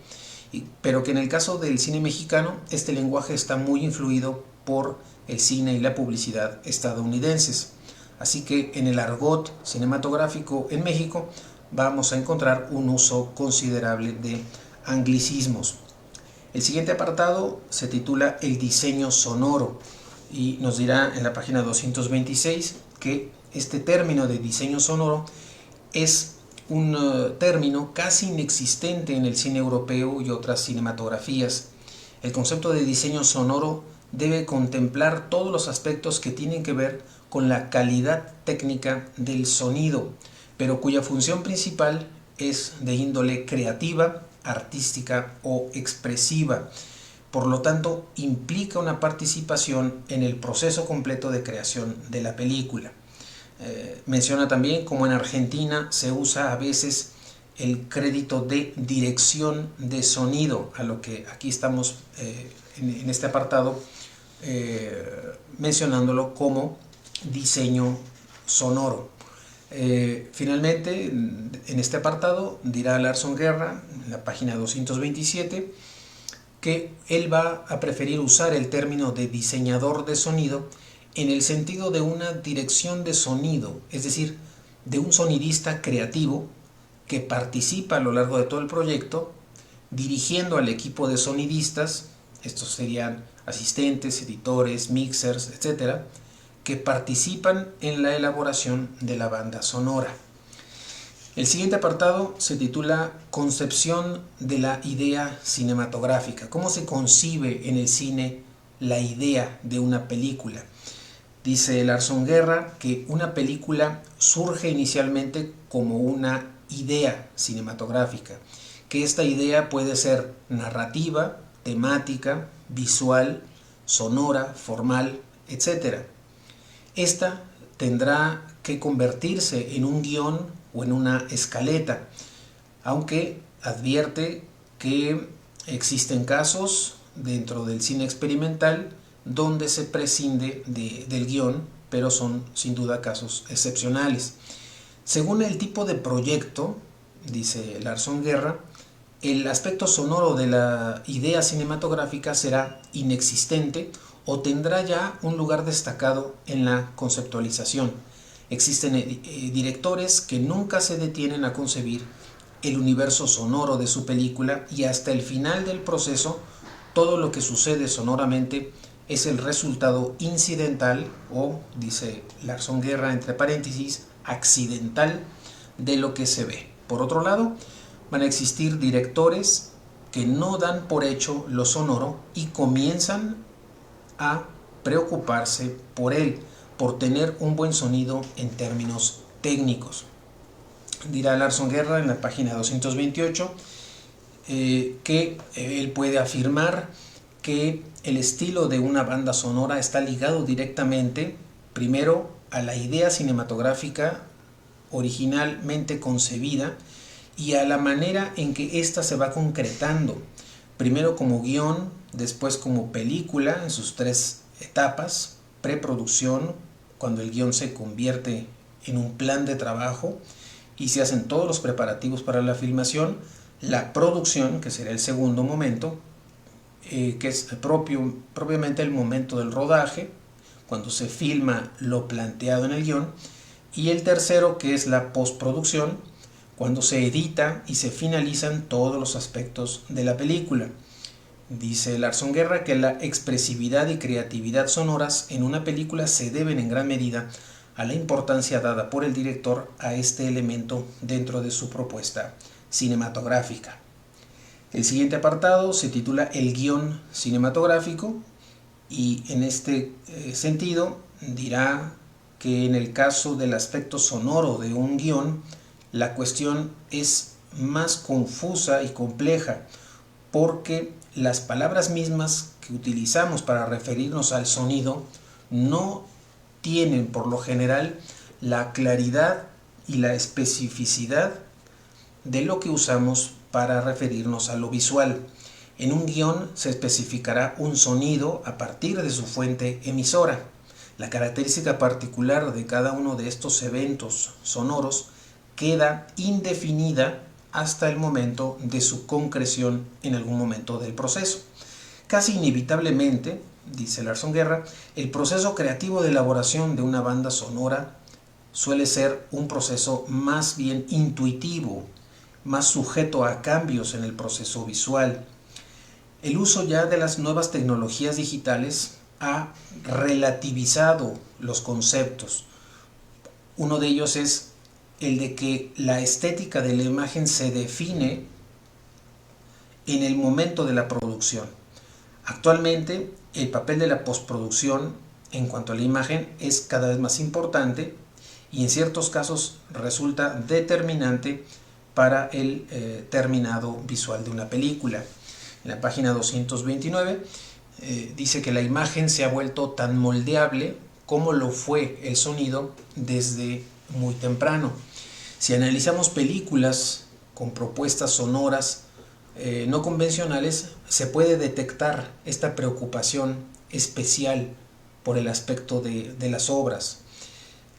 pero que en el caso del cine mexicano este lenguaje está muy influido por el cine y la publicidad estadounidenses. Así que en el argot cinematográfico en México vamos a encontrar un uso considerable de anglicismos. El siguiente apartado se titula El diseño sonoro y nos dirá en la página 226 que este término de diseño sonoro es un término casi inexistente en el cine europeo y otras cinematografías. El concepto de diseño sonoro debe contemplar todos los aspectos que tienen que ver con la calidad técnica del sonido, pero cuya función principal es de índole creativa, artística o expresiva. Por lo tanto, implica una participación en el proceso completo de creación de la película. Menciona también cómo en Argentina se usa a veces el crédito de dirección de sonido, a lo que aquí estamos en este apartado mencionándolo como diseño sonoro. Finalmente, en este apartado dirá Larson Guerra, en la página 227, que él va a preferir usar el término de diseñador de sonido en el sentido de una dirección de sonido, es decir, de un sonidista creativo que participa a lo largo de todo el proyecto, dirigiendo al equipo de sonidistas, estos serían asistentes, editores, mixers, etcétera, que participan en la elaboración de la banda sonora. El siguiente apartado se titula Concepción de la idea cinematográfica. ¿Cómo se concibe en el cine la idea de una película? Dice Larson Guerra que una película surge inicialmente como una idea cinematográfica, que esta idea puede ser narrativa, temática, visual, sonora, formal, etc. Esta tendrá que convertirse en un guión o en una escaleta, aunque advierte que existen casos dentro del cine experimental donde se prescinde del guión, pero son sin duda casos excepcionales. Según el tipo de proyecto, dice Larson Guerra, el aspecto sonoro de la idea cinematográfica será inexistente o tendrá ya un lugar destacado en la conceptualización. Existen directores que nunca se detienen a concebir el universo sonoro de su película y hasta el final del proceso todo lo que sucede sonoramente es el resultado incidental o, dice Larson Guerra entre paréntesis, accidental de lo que se ve. Por otro lado, van a existir directores que no dan por hecho lo sonoro y comienzan a preocuparse por él, por tener un buen sonido en términos técnicos. Dirá Larson Guerra en la página 228 que él puede afirmar que el estilo de una banda sonora está ligado directamente, primero, a la idea cinematográfica originalmente concebida y a la manera en que ésta se va concretando, primero como guión, después como película en sus tres etapas: preproducción, cuando el guión se convierte en un plan de trabajo y se hacen todos los preparativos para la filmación; la producción, que será el segundo momento, que es propiamente el momento del rodaje, cuando se filma lo planteado en el guión; y el tercero, que es la postproducción, cuando se edita y se finalizan todos los aspectos de la película. Dice Larson Guerra que la expresividad y creatividad sonoras en una película se deben en gran medida a la importancia dada por el director a este elemento dentro de su propuesta cinematográfica. El siguiente apartado se titula El guión cinematográfico, y en este sentido dirá que en el caso del aspecto sonoro de un guión, la cuestión es más confusa y compleja, porque las palabras mismas que utilizamos para referirnos al sonido no tienen por lo general la claridad y la especificidad de lo que usamos para referirnos a lo visual. En un guión se especificará un sonido a partir de su fuente emisora. La característica particular de cada uno de estos eventos sonoros queda indefinida hasta el momento de su concreción en algún momento del proceso. Casi inevitablemente, dice Larson Guerra, el proceso creativo de elaboración de una banda sonora suele ser un proceso más bien intuitivo, más sujeto a cambios en el proceso visual. El uso ya de las nuevas tecnologías digitales ha relativizado los conceptos. Uno de ellos es el de que la estética de la imagen se define en el momento de la producción. Actualmente, el papel de la postproducción en cuanto a la imagen es cada vez más importante y en ciertos casos resulta determinante para el terminado visual de una película. En la página 229 dice que la imagen se ha vuelto tan moldeable como lo fue el sonido desde muy temprano. Si analizamos películas con propuestas sonoras no convencionales, se puede detectar esta preocupación especial por el aspecto de las obras.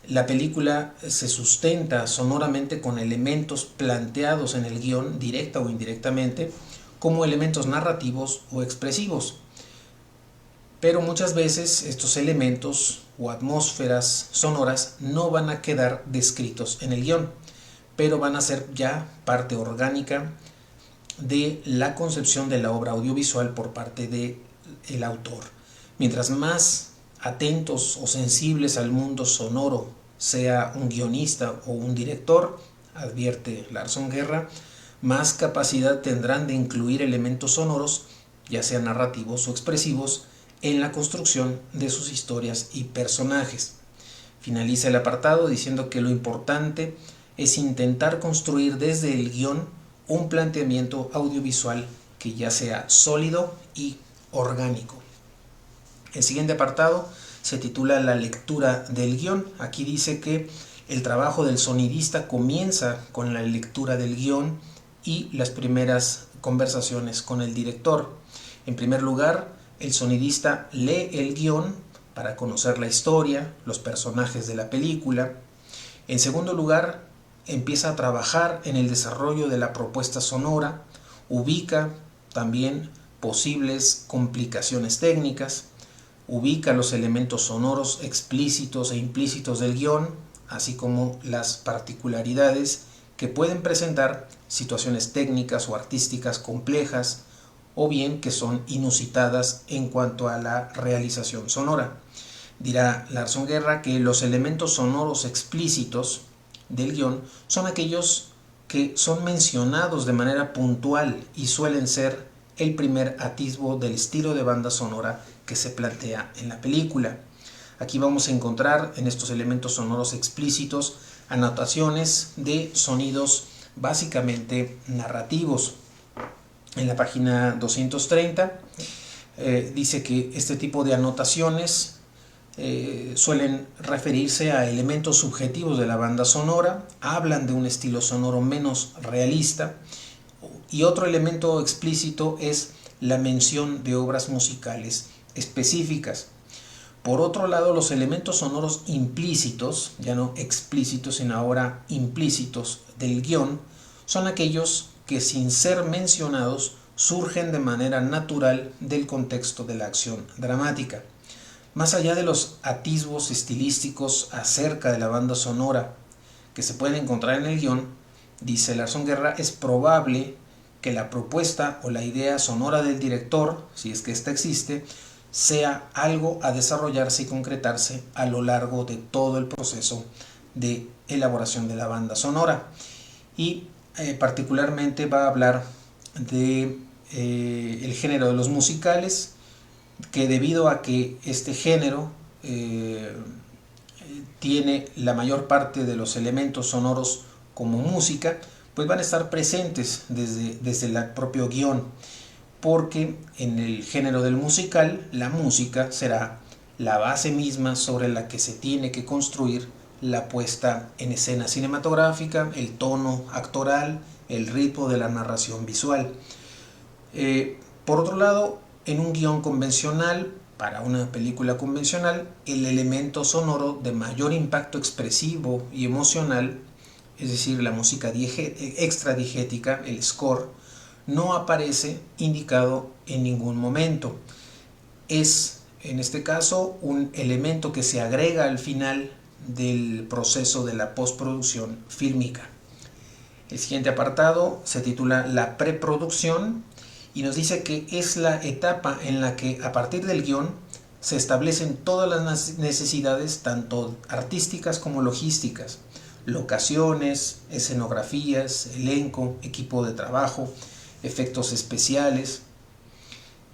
La película se sustenta sonoramente con elementos planteados en el guión, directa o indirectamente, como elementos narrativos o expresivos. Pero muchas veces estos elementos o atmósferas sonoras no van a quedar descritos en el guión, pero van a ser ya parte orgánica de la concepción de la obra audiovisual por parte del autor. Mientras más atentos o sensibles al mundo sonoro sea un guionista o un director, advierte Larson Guerra, más capacidad tendrán de incluir elementos sonoros, ya sean narrativos o expresivos, en la construcción de sus historias y personajes. Finaliza el apartado diciendo que lo importante es intentar construir desde el guión un planteamiento audiovisual que ya sea sólido y orgánico. El siguiente apartado se titula La lectura del guión. Aquí dice que el trabajo del sonidista comienza con la lectura del guión y las primeras conversaciones con el director. En primer lugar, el sonidista lee el guión para conocer la historia, los personajes de la película. En segundo lugar, empieza a trabajar en el desarrollo de la propuesta sonora, ubica también posibles complicaciones técnicas, ubica los elementos sonoros explícitos e implícitos del guión, así como las particularidades que pueden presentar situaciones técnicas o artísticas complejas o bien que son inusitadas en cuanto a la realización sonora. Dirá Larson Guerra que los elementos sonoros explícitos del guión son aquellos que son mencionados de manera puntual y suelen ser el primer atisbo del estilo de banda sonora que se plantea en la película. Aquí vamos a encontrar en estos elementos sonoros explícitos anotaciones de sonidos básicamente narrativos. En la página 230 dice que este tipo de anotaciones suelen referirse a elementos subjetivos de la banda sonora, hablan de un estilo sonoro menos realista, y otro elemento explícito es la mención de obras musicales específicas. Por otro lado, los elementos sonoros implícitos, ya no explícitos, sino ahora implícitos del guión, son aquellos que sin ser mencionados surgen de manera natural del contexto de la acción dramática. Más allá de los atisbos estilísticos acerca de la banda sonora que se pueden encontrar en el guión, dice Larson Guerra, es probable que la propuesta o la idea sonora del director, si es que ésta existe, sea algo a desarrollarse y concretarse a lo largo de todo el proceso de elaboración de la banda sonora. Y particularmente va a hablar de el género de los musicales, que debido a que este género tiene la mayor parte de los elementos sonoros como música, pues van a estar presentes desde el propio guión, porque en el género del musical la música será la base misma sobre la que se tiene que construir la puesta en escena cinematográfica, el tono actoral, el ritmo de la narración visual. Por otro lado, en un guión convencional, para una película convencional, el elemento sonoro de mayor impacto expresivo y emocional, es decir, la música extradigética, el score, no aparece indicado en ningún momento. Es, en este caso, un elemento que se agrega al final del proceso de la postproducción fílmica. El siguiente apartado se titula La preproducción y nos dice que es la etapa en la que a partir del guión se establecen todas las necesidades, tanto artísticas como logísticas, locaciones, escenografías, elenco, equipo de trabajo, efectos especiales.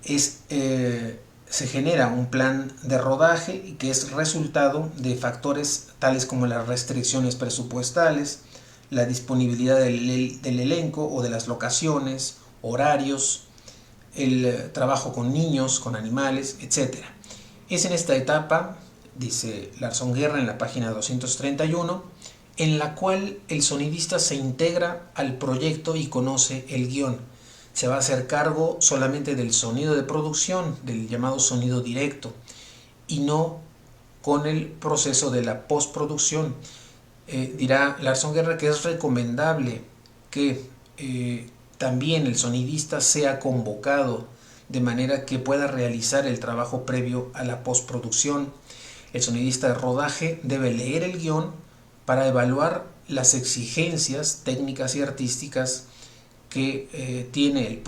Se genera un plan de rodaje que es resultado de factores tales como las restricciones presupuestales, la disponibilidad del elenco o de las locaciones, horarios, el trabajo con niños, con animales, etc. Es en esta etapa, dice Larson Guerra en la página 231, en la cual el sonidista se integra al proyecto y conoce el guión. Se va a hacer cargo solamente del sonido de producción, del llamado sonido directo, y no con el proceso de la postproducción. Dirá Larson Guerra que es recomendable que también el sonidista sea convocado de manera que pueda realizar el trabajo previo a la postproducción. El sonidista de rodaje debe leer el guión para evaluar las exigencias técnicas y artísticas que tiene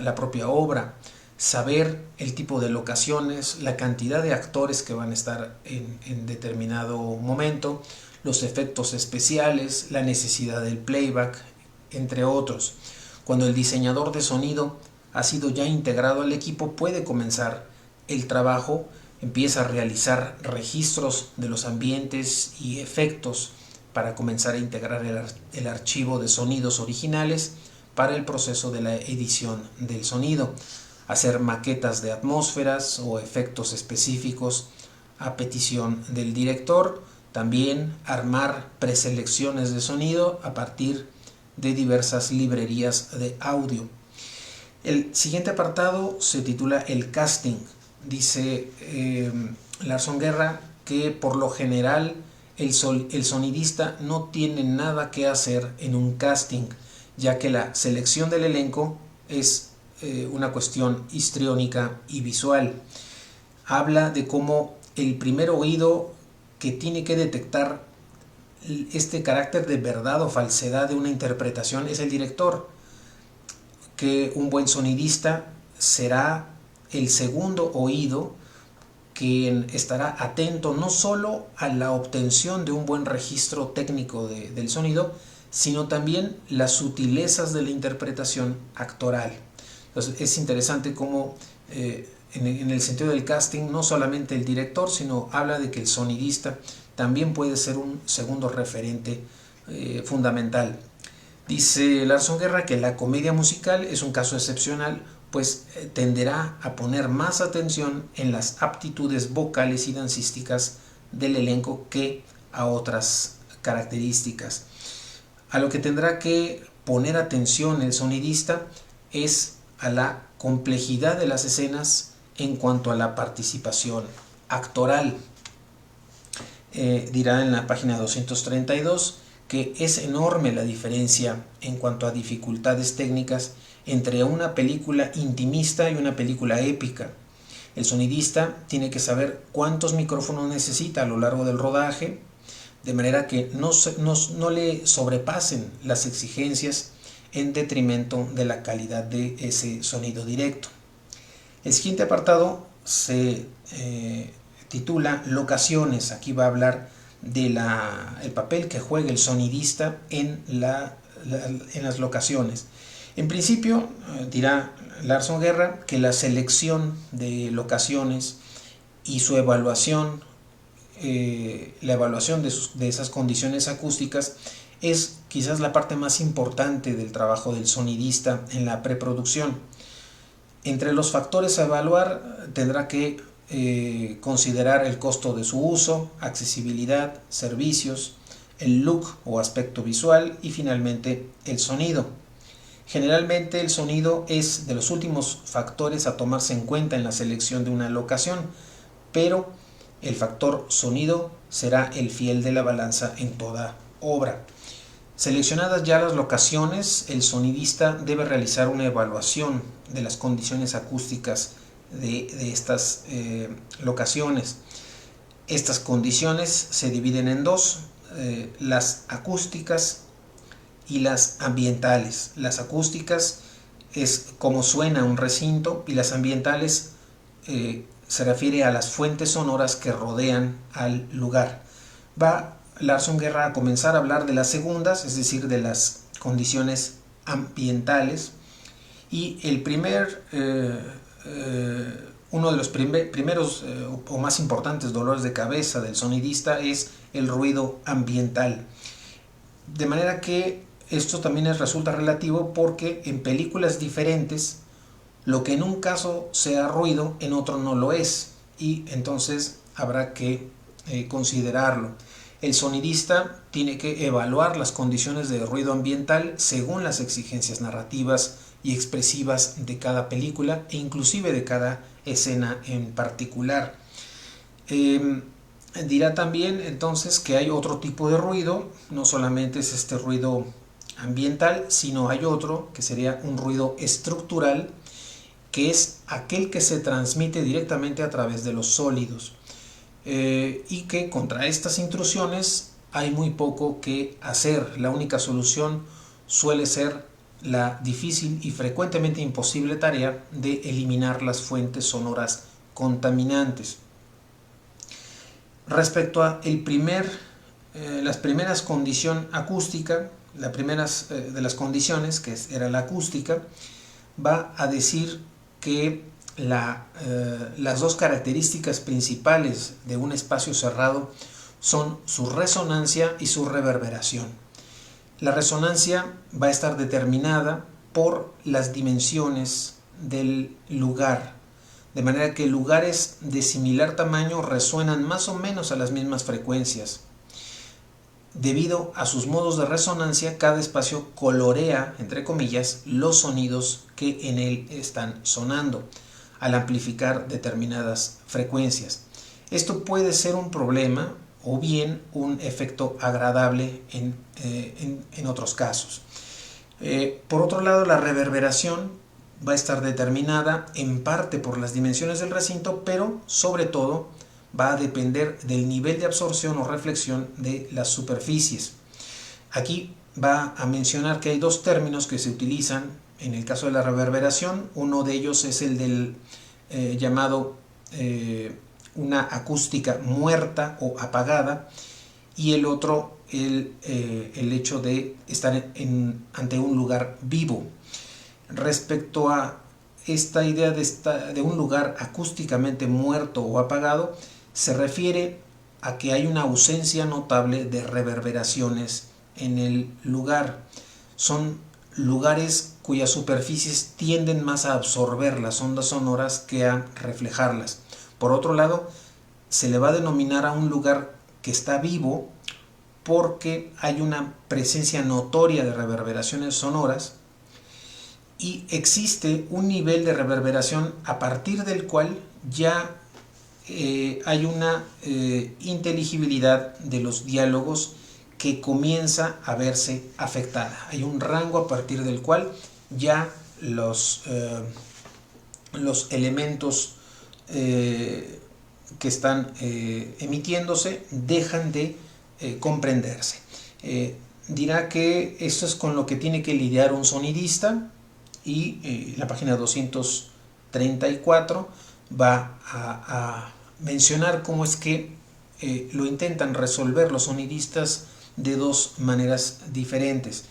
la propia obra, saber el tipo de locaciones, la cantidad de actores que van a estar en determinado momento, los efectos especiales, la necesidad del playback, entre otros. Cuando el diseñador de sonido ha sido ya integrado al equipo, puede comenzar el trabajo, empieza a realizar registros de los ambientes y efectos para comenzar a integrar el archivo de sonidos originales para el proceso de la edición del sonido, hacer maquetas de atmósferas o efectos específicos a petición del director, también armar preselecciones de sonido a partir de diversas librerías de audio. El siguiente apartado se titula El casting. Dice Larson Guerra que por lo general el sonidista no tiene nada que hacer en un casting, ya que la selección del elenco es una cuestión histriónica y visual. Habla de cómo el primer oído que tiene que detectar este carácter de verdad o falsedad de una interpretación es el director, que un buen sonidista será el segundo oído quien estará atento no solo a la obtención de un buen registro técnico del sonido, sino también las sutilezas de la interpretación actoral. Entonces es interesante cómo en el sentido del casting no solamente el director, sino habla de que el sonidista también puede ser un segundo referente fundamental. Dice Lars von Guerra que la comedia musical es un caso excepcional, pues tenderá a poner más atención en las aptitudes vocales y dancísticas del elenco que a otras características. A lo que tendrá que poner atención el sonidista es a la complejidad de las escenas en cuanto a la participación actoral. Dirá en la página 232 que es enorme la diferencia en cuanto a dificultades técnicas entre una película intimista y una película épica. El sonidista tiene que saber cuántos micrófonos necesita a lo largo del rodaje, de manera que no le sobrepasen las exigencias en detrimento de la calidad de ese sonido directo. El siguiente apartado se titula Locaciones. Aquí va a hablar del papel que juega el sonidista en las locaciones. En principio, dirá Lars von Guerra que la selección de locaciones y su evaluación, la evaluación de esas condiciones acústicas es quizás la parte más importante del trabajo del sonidista en la preproducción. Entre los factores a evaluar tendrá que considerar el costo de su uso, accesibilidad, servicios, el look o aspecto visual y finalmente el sonido. Generalmente el sonido es de los últimos factores a tomarse en cuenta en la selección de una locación, pero el factor sonido será el fiel de la balanza en toda obra. Seleccionadas ya las locaciones, el sonidista debe realizar una evaluación de las condiciones acústicas de estas locaciones. Estas condiciones se dividen en dos, las acústicas y las ambientales. Las acústicas es cómo suena un recinto y las ambientales se refiere a las fuentes sonoras que rodean al lugar. Va Lars von Guerra a comenzar a hablar de las segundas, es decir, de las condiciones ambientales, y el uno de los primeros o más importantes dolores de cabeza del sonidista es el ruido ambiental. De manera que esto también resulta relativo porque en películas diferentes lo que en un caso sea ruido en otro no lo es, y entonces habrá que considerarlo. El sonidista tiene que evaluar las condiciones de ruido ambiental según las exigencias narrativas y expresivas de cada película e inclusive de cada escena en particular. Dirá también entonces que hay otro tipo de ruido, no solamente es este ruido ambiental, sino hay otro que sería un ruido estructural, que es aquel que se transmite directamente a través de los sólidos, y que contra estas intrusiones hay muy poco que hacer. La única solución suele ser la difícil y frecuentemente imposible tarea de eliminar las fuentes sonoras contaminantes. Respecto a las primeras condiciones acústica, las primeras de las condiciones, que era la acústica, va a decir que las dos características principales de un espacio cerrado son su resonancia y su reverberación. La resonancia va a estar determinada por las dimensiones del lugar, de manera que lugares de similar tamaño resuenan más o menos a las mismas frecuencias. Debido a sus modos de resonancia, cada espacio colorea, entre comillas, los sonidos que en él están sonando al amplificar determinadas frecuencias. Esto puede ser un problema o bien un efecto agradable en otros casos. Por otro lado, la reverberación va a estar determinada en parte por las dimensiones del recinto, pero sobre todo va a depender del nivel de absorción o reflexión de las superficies. Aquí va a mencionar que hay dos términos que se utilizan en el caso de la reverberación. Uno de ellos es el del llamado una acústica muerta o apagada, y el otro el hecho de estar ante un lugar vivo. Respecto a esta idea de un lugar acústicamente muerto o apagado, se refiere a que hay una ausencia notable de reverberaciones en el lugar. Son lugares cuyas superficies tienden más a absorber las ondas sonoras que a reflejarlas. Por otro lado, se le va a denominar a un lugar que está vivo porque hay una presencia notoria de reverberaciones sonoras y existe un nivel de reverberación a partir del cual ya hay una inteligibilidad de los diálogos que comienza a verse afectada. Hay un rango a partir del cual ya los elementos que están emitiéndose dejan de comprenderse. Dirá que esto es con lo que tiene que lidiar un sonidista y la página 234 va a mencionar cómo es que lo intentan resolver los sonidistas de dos maneras diferentes.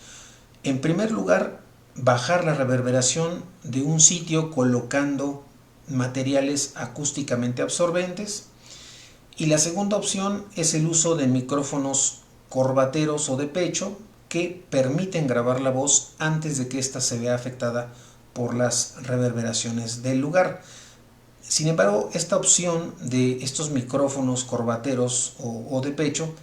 En primer lugar, bajar la reverberación de un sitio colocando materiales acústicamente absorbentes, y la segunda opción es el uso de micrófonos corbateros o de pecho que permiten grabar la voz antes de que ésta se vea afectada por las reverberaciones del lugar. Sin embargo, esta opción de estos micrófonos corbateros o de pecho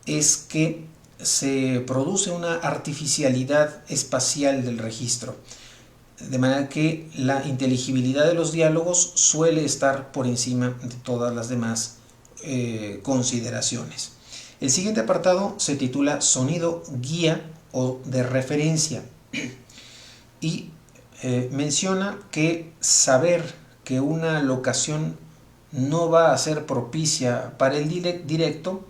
es que se produce una artificialidad espacial del registro, de manera que la inteligibilidad de los diálogos suele estar por encima de todas las demás consideraciones. El siguiente apartado se titula Sonido guía o de referencia y menciona que saber que una locación no va a ser propicia para el directo,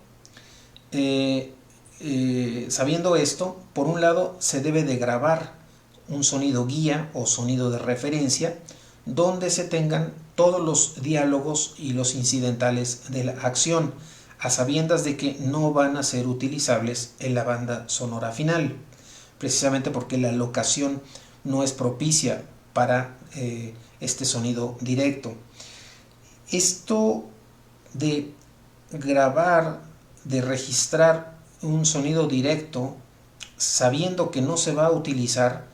sabiendo esto, por un lado se debe de grabar un sonido guía o sonido de referencia donde se tengan todos los diálogos y los incidentales de la acción, a sabiendas de que no van a ser utilizables en la banda sonora final, precisamente porque la locación no es propicia para este sonido directo. Esto de grabar, de registrar un sonido directo sabiendo que no se va a utilizar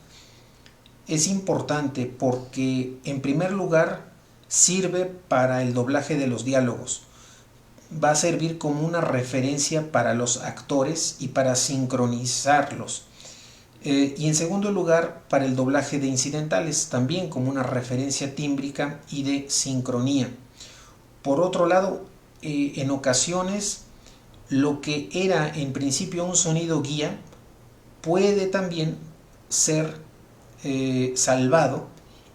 es importante porque, en primer lugar, sirve para el doblaje de los diálogos. Va a servir como una referencia para los actores y para sincronizarlos. Y en segundo lugar, para el doblaje de incidentales, también como una referencia tímbrica y de sincronía. Por otro lado, en ocasiones, lo que era en principio un sonido guía puede también ser salvado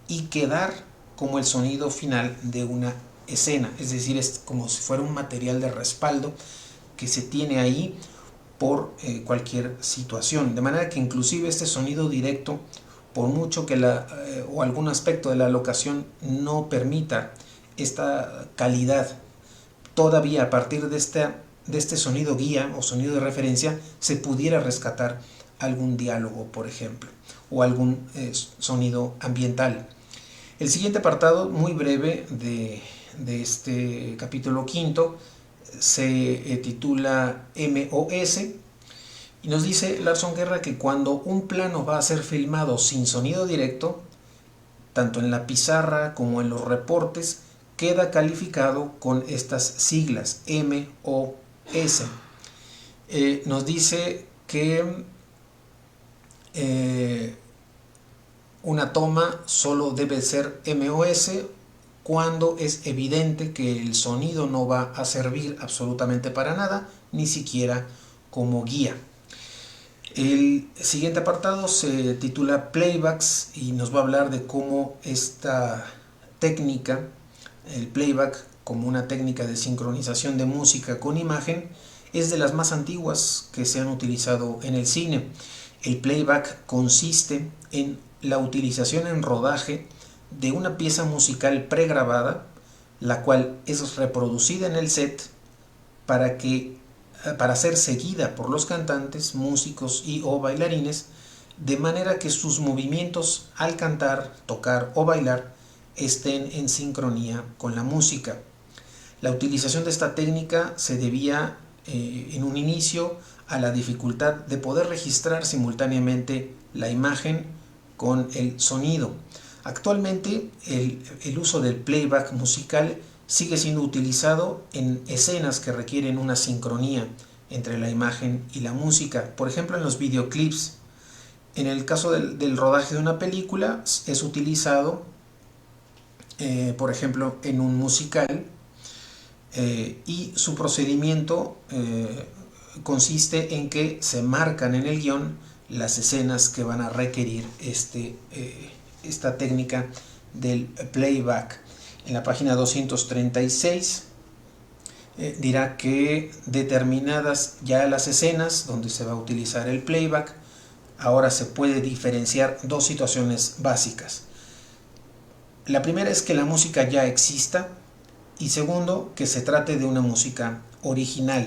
y quedar como el sonido final de una escena, es decir, es como si fuera un material de respaldo que se tiene ahí por cualquier situación, de manera que inclusive este sonido directo, por mucho que o algún aspecto de la locación no permita esta calidad, todavía a partir de este sonido guía o sonido de referencia se pudiera rescatar algún diálogo, por ejemplo, o algún sonido ambiental. El siguiente apartado, muy breve de este capítulo quinto, se titula MOS y nos dice Larson Guerra que cuando un plano va a ser filmado sin sonido directo, tanto en la pizarra como en los reportes, queda calificado con estas siglas MOS. Nos dice que una toma solo debe ser MOS cuando es evidente que el sonido no va a servir absolutamente para nada, ni siquiera como guía. El siguiente apartado se titula Playbacks y nos va a hablar de cómo esta técnica, el playback como una técnica de sincronización de música con imagen, es de las más antiguas que se han utilizado en el cine. El playback consiste en la utilización en rodaje de una pieza musical pregrabada, la cual es reproducida en el set para ser seguida por los cantantes, músicos y o bailarines, de manera que sus movimientos al cantar, tocar o bailar estén en sincronía con la música. La utilización de esta técnica se debía en un inicio a la dificultad de poder registrar simultáneamente la imagen con el sonido. Actualmente el uso del playback musical sigue siendo utilizado en escenas que requieren una sincronía entre la imagen y la música, por ejemplo en los videoclips. En el caso del rodaje de una película es utilizado, por ejemplo, en un musical, y su procedimiento consiste en que se marcan en el guión las escenas que van a requerir esta técnica del playback. En la página 236 dirá que determinadas ya las escenas donde se va a utilizar el playback, ahora se puede diferenciar dos situaciones básicas. La primera es que la música ya exista, y segundo, que se trate de una música original.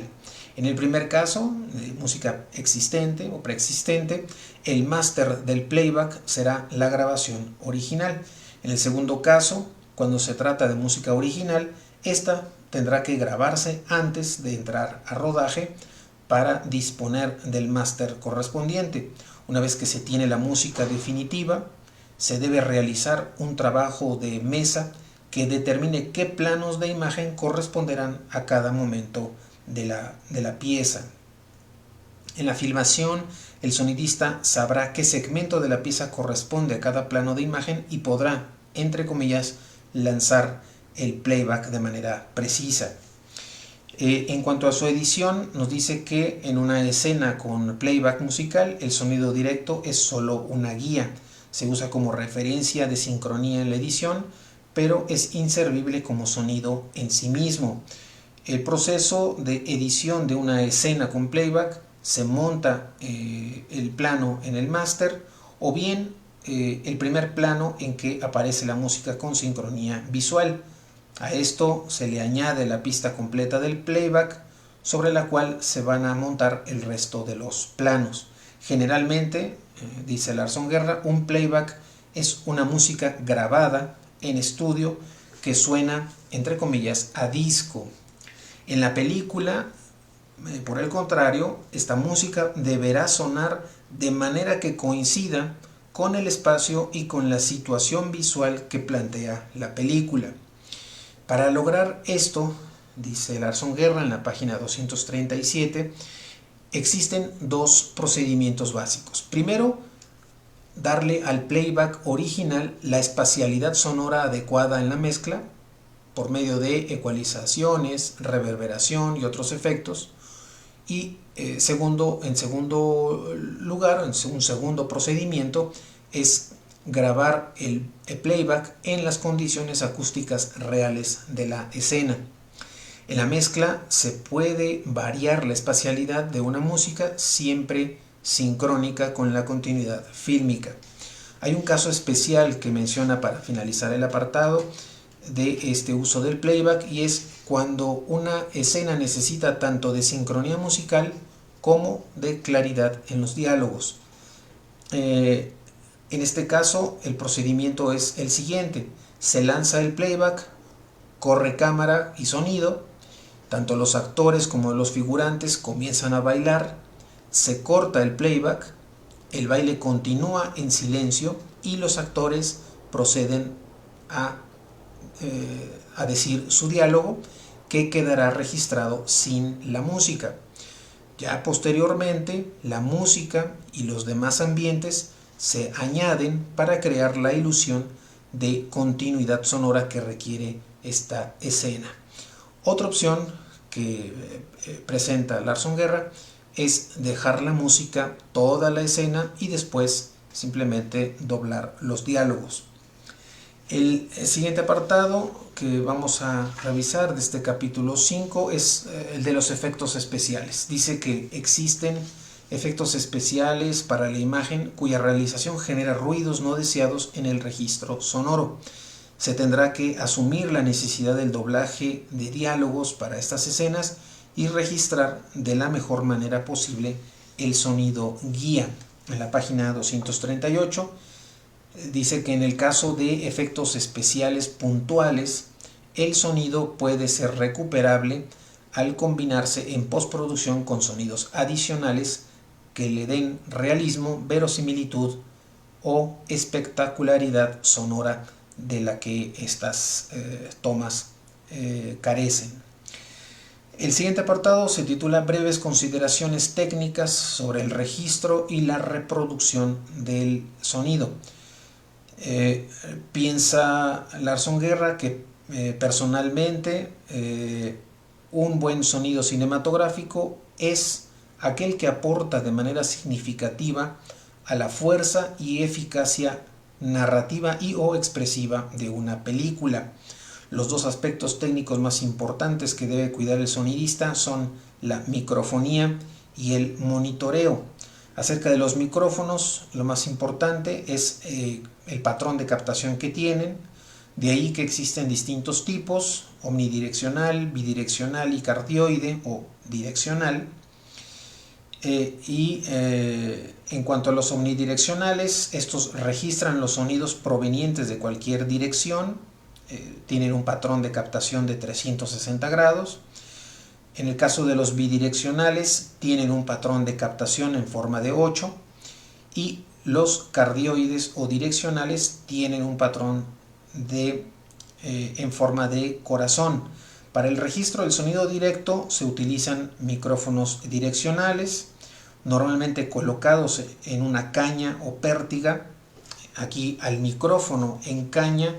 En el primer caso, de música existente o preexistente, el máster del playback será la grabación original. En el segundo caso, cuando se trata de música original, esta tendrá que grabarse antes de entrar a rodaje para disponer del máster correspondiente. Una vez que se tiene la música definitiva, se debe realizar un trabajo de mesa que determine qué planos de imagen corresponderán a cada momento de la pieza. En la filmación, el sonidista sabrá qué segmento de la pieza corresponde a cada plano de imagen y podrá, entre comillas, lanzar el playback de manera precisa. En cuanto a su edición, nos dice que en una escena con playback musical, el sonido directo es solo una guía. Se usa como referencia de sincronía en la edición, pero es inservible como sonido en sí mismo. El proceso de edición de una escena con playback se monta el plano en el máster, o bien el primer plano en que aparece la música con sincronía visual. A esto se le añade la pista completa del playback, sobre la cual se van a montar el resto de los planos. Generalmente, dice Larson Guerra, un playback es una música grabada en estudio que suena, entre comillas, a disco. En la película, por el contrario, esta música deberá sonar de manera que coincida con el espacio y con la situación visual que plantea la película. Para lograr esto, dice Larson Guerra en la página 237, existen dos procedimientos básicos. Primero, darle al playback original la espacialidad sonora adecuada en la mezcla por medio de ecualizaciones, reverberación y otros efectos. Y en segundo lugar, un segundo procedimiento es grabar el playback en las condiciones acústicas reales de la escena. En la mezcla se puede variar la espacialidad de una música siempre sincrónica con la continuidad fílmica. Hay un caso especial que menciona para finalizar el apartado de este uso del playback, y es cuando una escena necesita tanto de sincronía musical como de claridad en los diálogos. En este caso, el procedimiento es el siguiente: se lanza el playback, corre cámara y sonido, tanto los actores como los figurantes comienzan a bailar, se corta el playback, el baile continúa en silencio y los actores proceden a decir su diálogo, que quedará registrado sin la música. Ya posteriormente, la música y los demás ambientes se añaden para crear la ilusión de continuidad sonora que requiere esta escena. Otra opción que presenta Larson Guerra es dejar la música toda la escena y después simplemente doblar los diálogos. El siguiente apartado que vamos a revisar de este capítulo 5 es el de los efectos especiales. Dice que existen efectos especiales para la imagen cuya realización genera ruidos no deseados en el registro sonoro. Se tendrá que asumir la necesidad del doblaje de diálogos para estas escenas y registrar de la mejor manera posible el sonido guía. En la página 238 dice que en el caso de efectos especiales puntuales, el sonido puede ser recuperable al combinarse en postproducción con sonidos adicionales que le den realismo, verosimilitud o espectacularidad sonora de la que estas tomas carecen. El siguiente apartado se titula Breves consideraciones técnicas sobre el registro y la reproducción del sonido. Piensa Larson Guerra que personalmente un buen sonido cinematográfico es aquel que aporta de manera significativa a la fuerza y eficacia narrativa y o expresiva de una película. Los dos aspectos técnicos más importantes que debe cuidar el sonidista son la microfonía y el monitoreo. Acerca de los micrófonos, lo más importante es el patrón de captación que tienen. De ahí que existen distintos tipos: omnidireccional, bidireccional y cardioide o direccional. En cuanto a los omnidireccionales, estos registran los sonidos provenientes de cualquier dirección. Tienen un patrón de captación de 360 grados. En el caso de los bidireccionales, tienen un patrón de captación en forma de 8. Y los cardioides o direccionales tienen un patrón en forma de corazón. Para el registro del sonido directo se utilizan micrófonos direccionales, normalmente colocados en una caña o pértiga. Aquí al micrófono en caña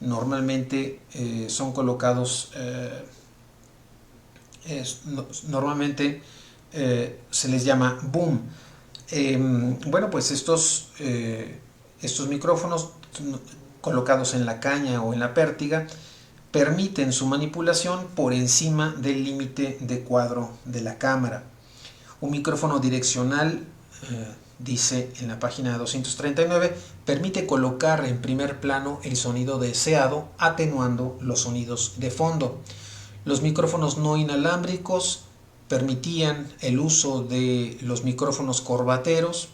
normalmente son colocados, se les llama boom. Bueno, pues estos micrófonos colocados en la caña o en la pértiga permiten su manipulación por encima del límite de cuadro de la cámara. Un micrófono direccional, dice en la página 239, permite colocar en primer plano el sonido deseado, atenuando los sonidos de fondo. Los micrófonos no inalámbricos permitían el uso de los micrófonos corbateros,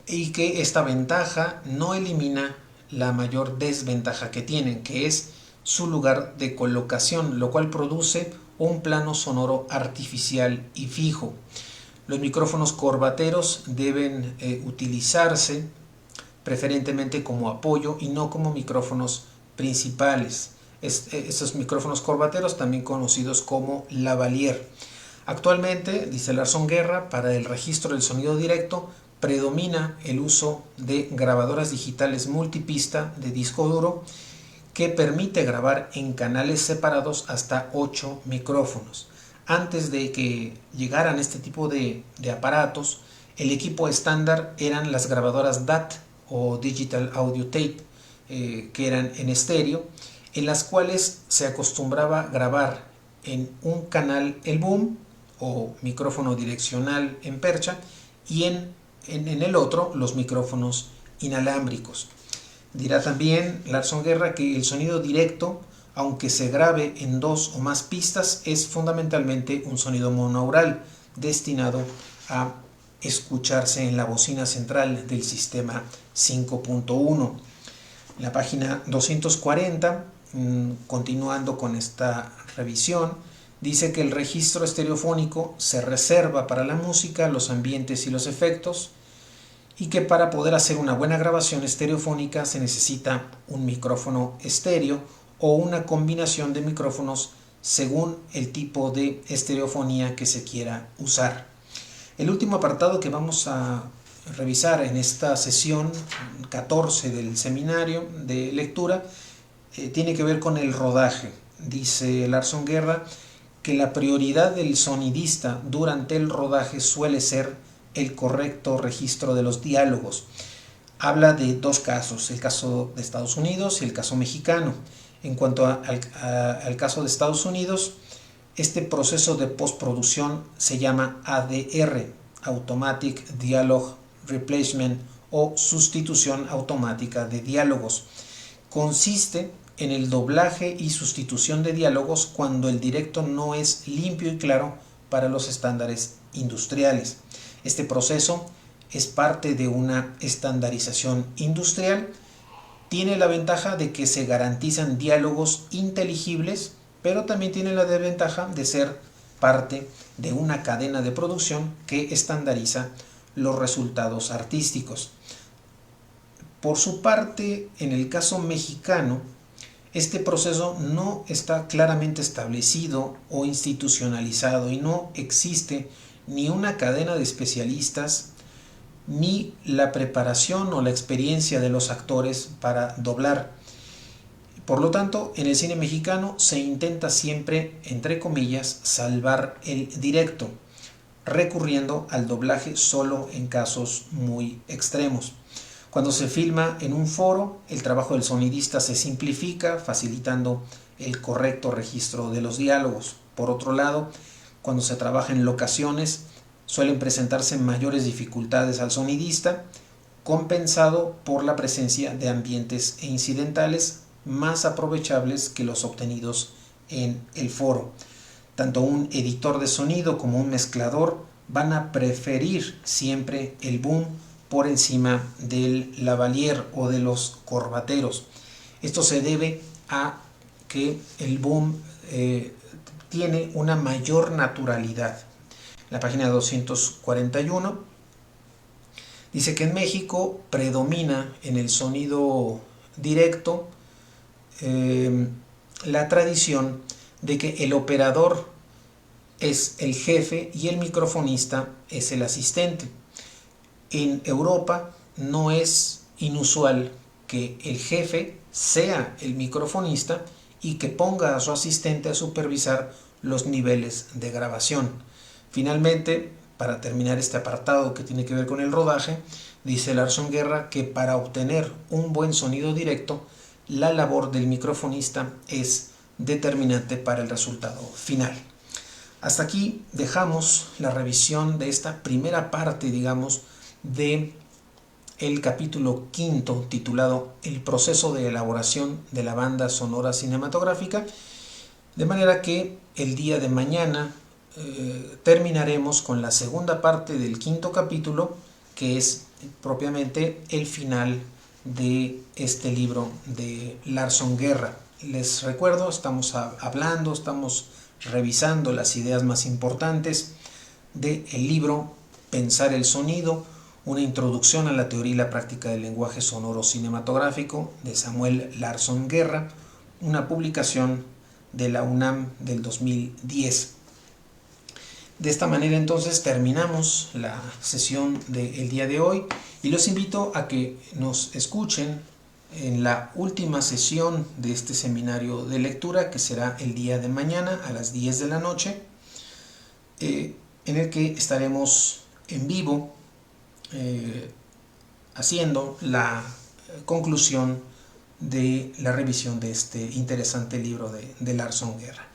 y que esta ventaja no elimina la mayor desventaja que tienen, que es su lugar de colocación, lo cual produce un plano sonoro artificial y fijo. Los micrófonos corbateros deben utilizarse preferentemente como apoyo y no como micrófonos principales. Estos micrófonos corbateros, también conocidos como lavalier. Actualmente, dice Larson Guerra, para el registro del sonido directo predomina el uso de grabadoras digitales multipista de disco duro, que permite grabar en canales separados hasta 8 micrófonos. Antes de que llegaran este tipo de aparatos, el equipo estándar eran las grabadoras DAT o Digital Audio Tape, que eran en estéreo, en las cuales se acostumbraba grabar en un canal el boom o micrófono direccional en percha, y en el otro los micrófonos inalámbricos. Dirá también Larson Guerra que el sonido directo, aunque se grabe en 2 o más pistas, es fundamentalmente un sonido monaural destinado a escucharse en la bocina central del sistema 5.1. En la página 240, continuando con esta revisión, dice que el registro estereofónico se reserva para la música, los ambientes y los efectos, y que para poder hacer una buena grabación estereofónica se necesita un micrófono estéreo o una combinación de micrófonos según el tipo de estereofonía que se quiera usar. El último apartado que vamos a revisar en esta sesión 14 del seminario de lectura tiene que ver con el rodaje. Dice Larson Guerra que la prioridad del sonidista durante el rodaje suele ser el correcto registro de los diálogos. Habla de 2 casos, el caso de Estados Unidos y el caso mexicano. En cuanto al caso de Estados Unidos, este proceso de postproducción se llama ADR, Automatic Dialogue Replacement, o sustitución automática de diálogos. Consiste en el doblaje y sustitución de diálogos cuando el directo no es limpio y claro para los estándares industriales. Este proceso es parte de una estandarización industrial, Tiene la ventaja de que se garantizan diálogos inteligibles, pero también tiene la desventaja de ser parte de una cadena de producción que estandariza los resultados artísticos. Por su parte, en el caso mexicano, este proceso no está claramente establecido o institucionalizado y no existe ni una cadena de especialistas ni la preparación o la experiencia de los actores para doblar. Por lo tanto, en el cine mexicano se intenta siempre, entre comillas, salvar el directo, recurriendo al doblaje solo en casos muy extremos. Cuando se filma en un foro, el trabajo del sonidista se simplifica, facilitando el correcto registro de los diálogos. Por otro lado, cuando se trabaja en locaciones, suelen presentarse mayores dificultades al sonidista, compensado por la presencia de ambientes e incidentales más aprovechables que los obtenidos en el foro. Tanto un editor de sonido como un mezclador van a preferir siempre el boom por encima del lavalier o de los corbateros. Esto se debe a que el boom tiene una mayor naturalidad. La página 241 dice que en México predomina en el sonido directo la tradición de que el operador es el jefe y el microfonista es el asistente. En Europa no es inusual que el jefe sea el microfonista y que ponga a su asistente a supervisar los niveles de grabación. Finalmente, para terminar este apartado que tiene que ver con el rodaje, dice Larson Guerra que para obtener un buen sonido directo, la labor del microfonista es determinante para el resultado final. Hasta aquí dejamos la revisión de esta primera parte, digamos, de el capítulo 5 titulado El proceso de elaboración de la banda sonora cinematográfica, de manera que el día de mañana terminaremos con la segunda parte del 5º capítulo, que es propiamente el final de este libro de Larson Guerra. Les recuerdo, estamos revisando las ideas más importantes del libro Pensar el sonido, una introducción a la teoría y la práctica del lenguaje sonoro cinematográfico de Samuel Larson Guerra, una publicación de la UNAM del 2010. De esta manera entonces terminamos la sesión del día de hoy y los invito a que nos escuchen en la última sesión de este seminario de lectura, que será el día de mañana a las 10 de la noche, en el que estaremos en vivo haciendo la conclusión de la revisión de este interesante libro de Larson Guerra.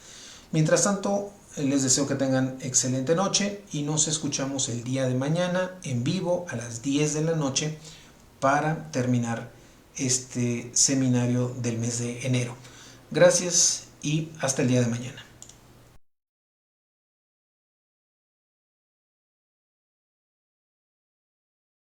Mientras tanto, les deseo que tengan excelente noche y nos escuchamos el día de mañana en vivo a las 10 de la noche para terminar este seminario del mes de enero. Gracias y hasta el día de mañana.